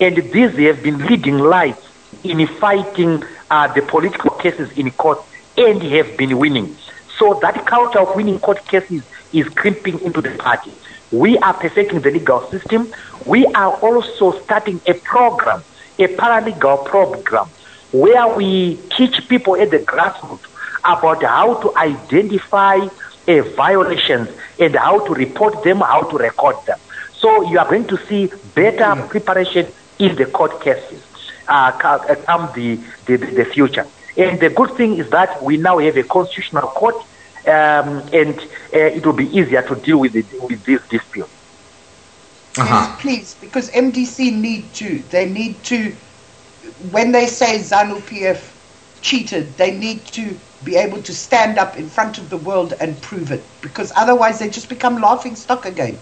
And these have been leading lights in fighting the political cases in court and have been winning. So that culture of winning court cases is creeping into the party. We are perfecting the legal system. We are also starting a program, a paralegal program, where we teach people at the grassroots about how to identify violations and how to report them, how to record them. So you are going to see better preparation in the court cases come the future. And the good thing is that we now have a constitutional court, and it will be easier to deal with this dispute. Yes, please, because MDC need to, when they say ZANU-PF cheated, they need to be able to stand up in front of the world and prove it, because otherwise they just become laughing stock again.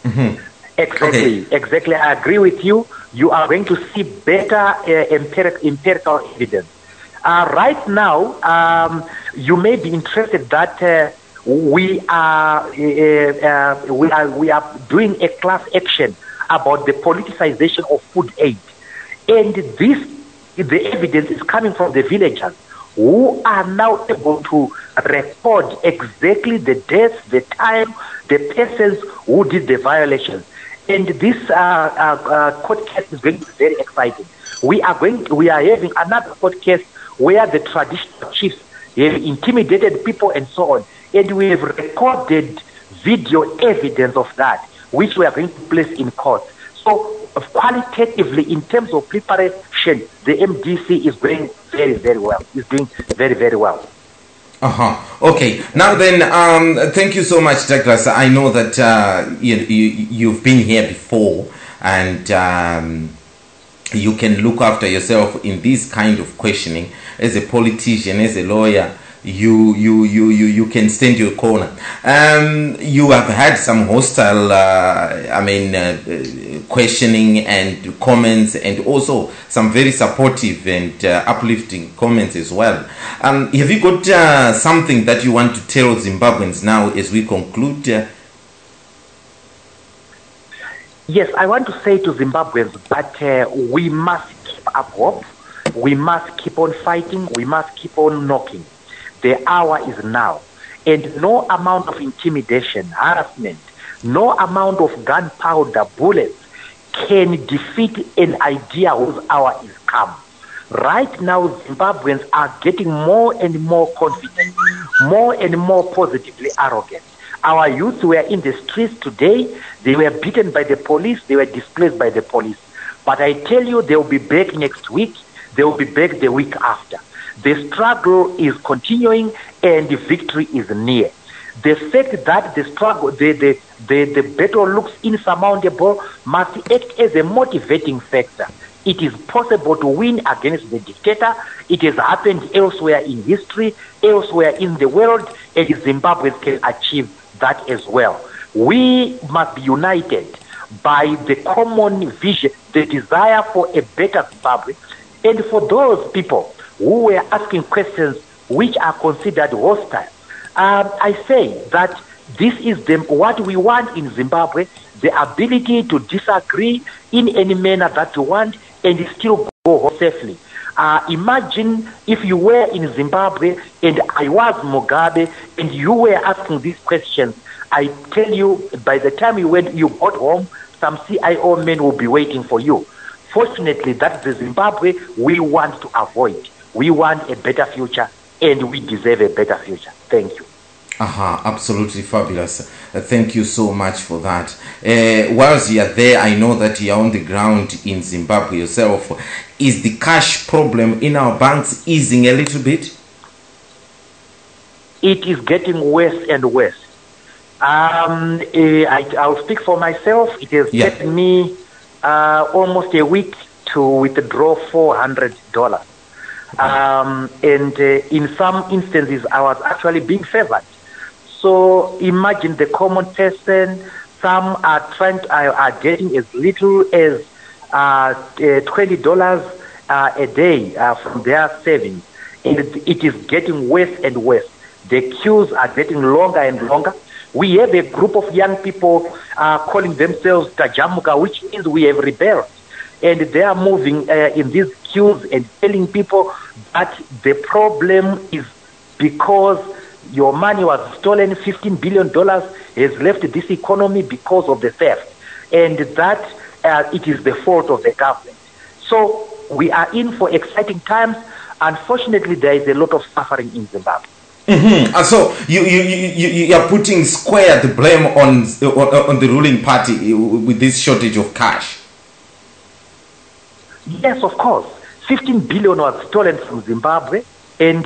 Mm-hmm. Exactly. I agree with you. You are going to see better empirical evidence. Right now, you may be interested that we are doing a class action about the politicization of food aid, and the evidence is coming from the villagers who are now able to record exactly the dates, the time, the persons who did the violations. And this court case is going to be very exciting. We are having another court case where the traditional chiefs have intimidated people and so on. And we have recorded video evidence of that. which we are going to place in court. So qualitatively, in terms of preparation, the MDC is going very, very well. It's doing very, very well. Okay. Now then, thank you so much, Douglas. I know that you've been here before, and you can look after yourself in this kind of questioning. As a politician, as a lawyer, you can stand your corner. You have had some hostile, questioning and comments, and also some very supportive and uplifting comments as well. Have you got something that you want to tell Zimbabweans now as we conclude? Yes, I want to say to Zimbabweans that we must keep up hope. We must keep on fighting. We must keep on knocking. The hour is now. And no amount of intimidation, harassment, no amount of gunpowder, bullets can defeat an idea whose hour is come. Right now, Zimbabweans are getting more and more confident, more and more positively arrogant. Our youth were in the streets today. They were beaten by the police. They were displaced by the police. But I tell you, they will be back next week. They will be back the week after. The struggle is continuing and the victory is near. The fact that the struggle, the battle looks insurmountable must act as a motivating factor. It is possible to win against the dictator. It has happened elsewhere in history, elsewhere in the world, and Zimbabwe can achieve that as well. We must be united by the common vision, the desire for a better Zimbabwe. And for those people who were asking questions which are considered hostile, I say that this is what we want in Zimbabwe, the ability to disagree in any manner that you want and still go home safely. Imagine if you were in Zimbabwe and I was Mugabe and you were asking these questions. I tell you, by the time you got home, some CIO men will be waiting for you. Fortunately, that's the Zimbabwe we want to avoid. We want a better future, and we deserve a better future. Thank you. Absolutely fabulous. Thank you so much for that. Whilst you are there, I know that you are on the ground in Zimbabwe yourself. Is the cash problem in our banks easing a little bit? It is getting worse and worse. I'll speak for myself. It has taken me almost a week to withdraw $400. And in some instances, I was actually being favored. So imagine the common person. Some are getting as little as $20 a day from their savings, and it is getting worse and worse. The queues are getting longer and longer. We have a group of young people calling themselves Tajamuka, which means we have rebelled. And they are moving in these queues and telling people that the problem is because your money was stolen, $15 billion has left this economy because of the theft. And that it is the fault of the government. So we are in for exciting times. Unfortunately, there is a lot of suffering in Zimbabwe. And so you are putting square the blame on the ruling party with this shortage of cash. Yes, of course. 15 billion was stolen from Zimbabwe, and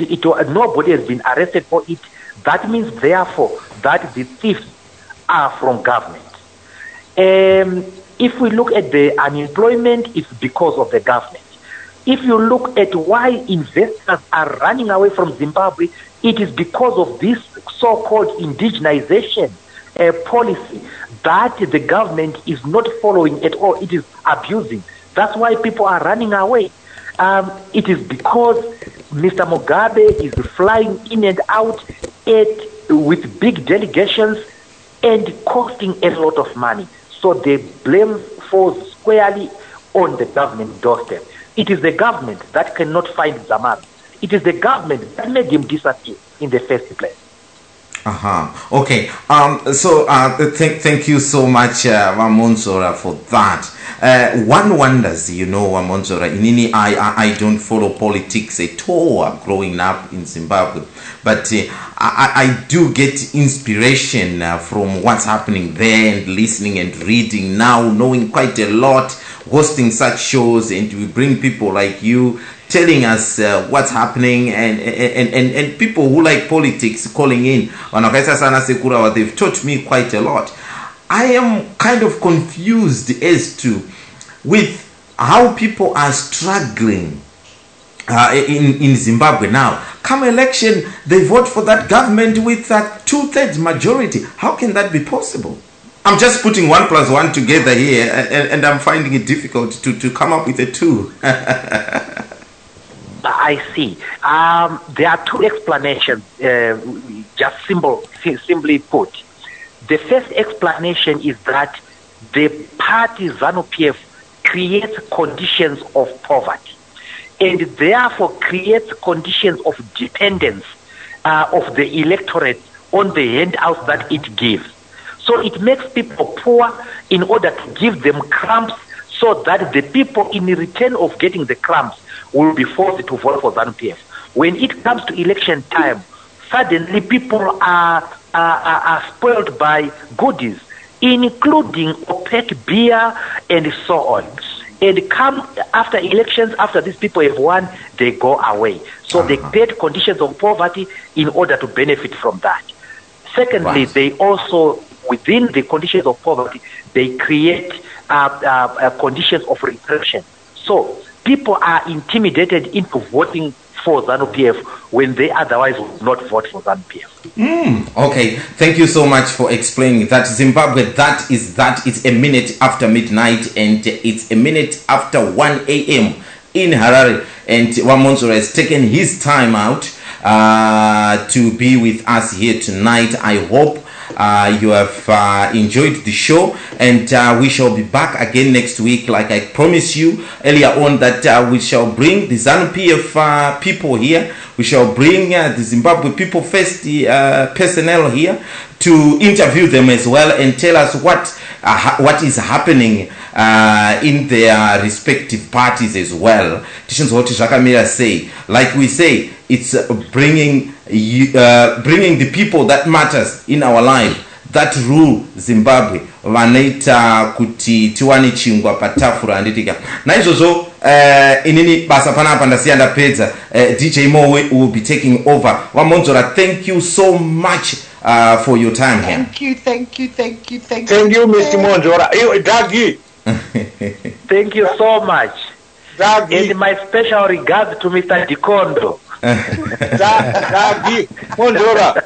nobody has been arrested for it. That means, therefore, that the thieves are from government. If we look at the unemployment, it's because of the government. If you look at why investors are running away from Zimbabwe, it is because of this so-called indigenization policy that the government is not following at all. It is abusing. That's why people are running away. It is because Mr. Mugabe is flying in and out with big delegations and costing a lot of money. So the blame falls squarely on the government doorstep. It is the government that cannot find Zamar. It is the government that made him disappear in the first place. Okay. So thank you so much, Mwonzora, for that. One wonders, Mwonzora, I don't follow politics at all growing up in Zimbabwe, but I do get inspiration from what's happening there, and listening and reading now, knowing quite a lot, hosting such shows, and we bring people like you telling us what's happening, and people who like politics calling in. They've taught me quite a lot. I am kind of confused as to with how people are struggling in Zimbabwe now. Come election, they vote for that government with a 2/3 majority. How can that be possible? I'm just putting 1 + 1 together here, and I'm finding it difficult to come up with a 2. I see. There are 2 explanations, just simply put. The first explanation is that the party ZANU-PF creates conditions of poverty, and therefore creates conditions of dependence of the electorate on the handouts that it gives. So it makes people poor in order to give them crumbs, so that the people, in return of getting the crumbs, will be forced to vote for ZANU-PF. When it comes to election time, suddenly people are spoiled by goodies, including opaque beer and so on. And come after elections, after these people have won, they go away. So they create conditions of poverty in order to benefit from that. Secondly, they also, within the conditions of poverty, they create conditions of repression. So people are intimidated into voting for ZANU-PF when they otherwise would not vote for ZANU-PF. Okay, thank you so much for explaining that. Zimbabwe, that is that. It's a minute after midnight, and it's a minute after 1 a.m. in Harare, and Mwonzora has taken his time out to be with us here tonight. I hope you have enjoyed the show, and we shall be back again next week, like I promised you earlier on, that we shall bring the ZANU-PF people here. We shall bring the Zimbabwe People First personnel here to interview them as well, and tell us what is happening in their respective parties as well. Like we say, it's bringing the people that matters in our life, that rule Zimbabwe, vanaita kuti tiwane chingwa patafura anditika. Naizvozvo inini basa panapa ndasiya ndapedza. DJ Mo will be taking over. Mwonzora, thank you so much for your time here. Thank you, Mr. Mwonzora. Dagi. Thank you so much. Dagi. And my special regards to Mr. Dikondo. Dagi. Mwonzora.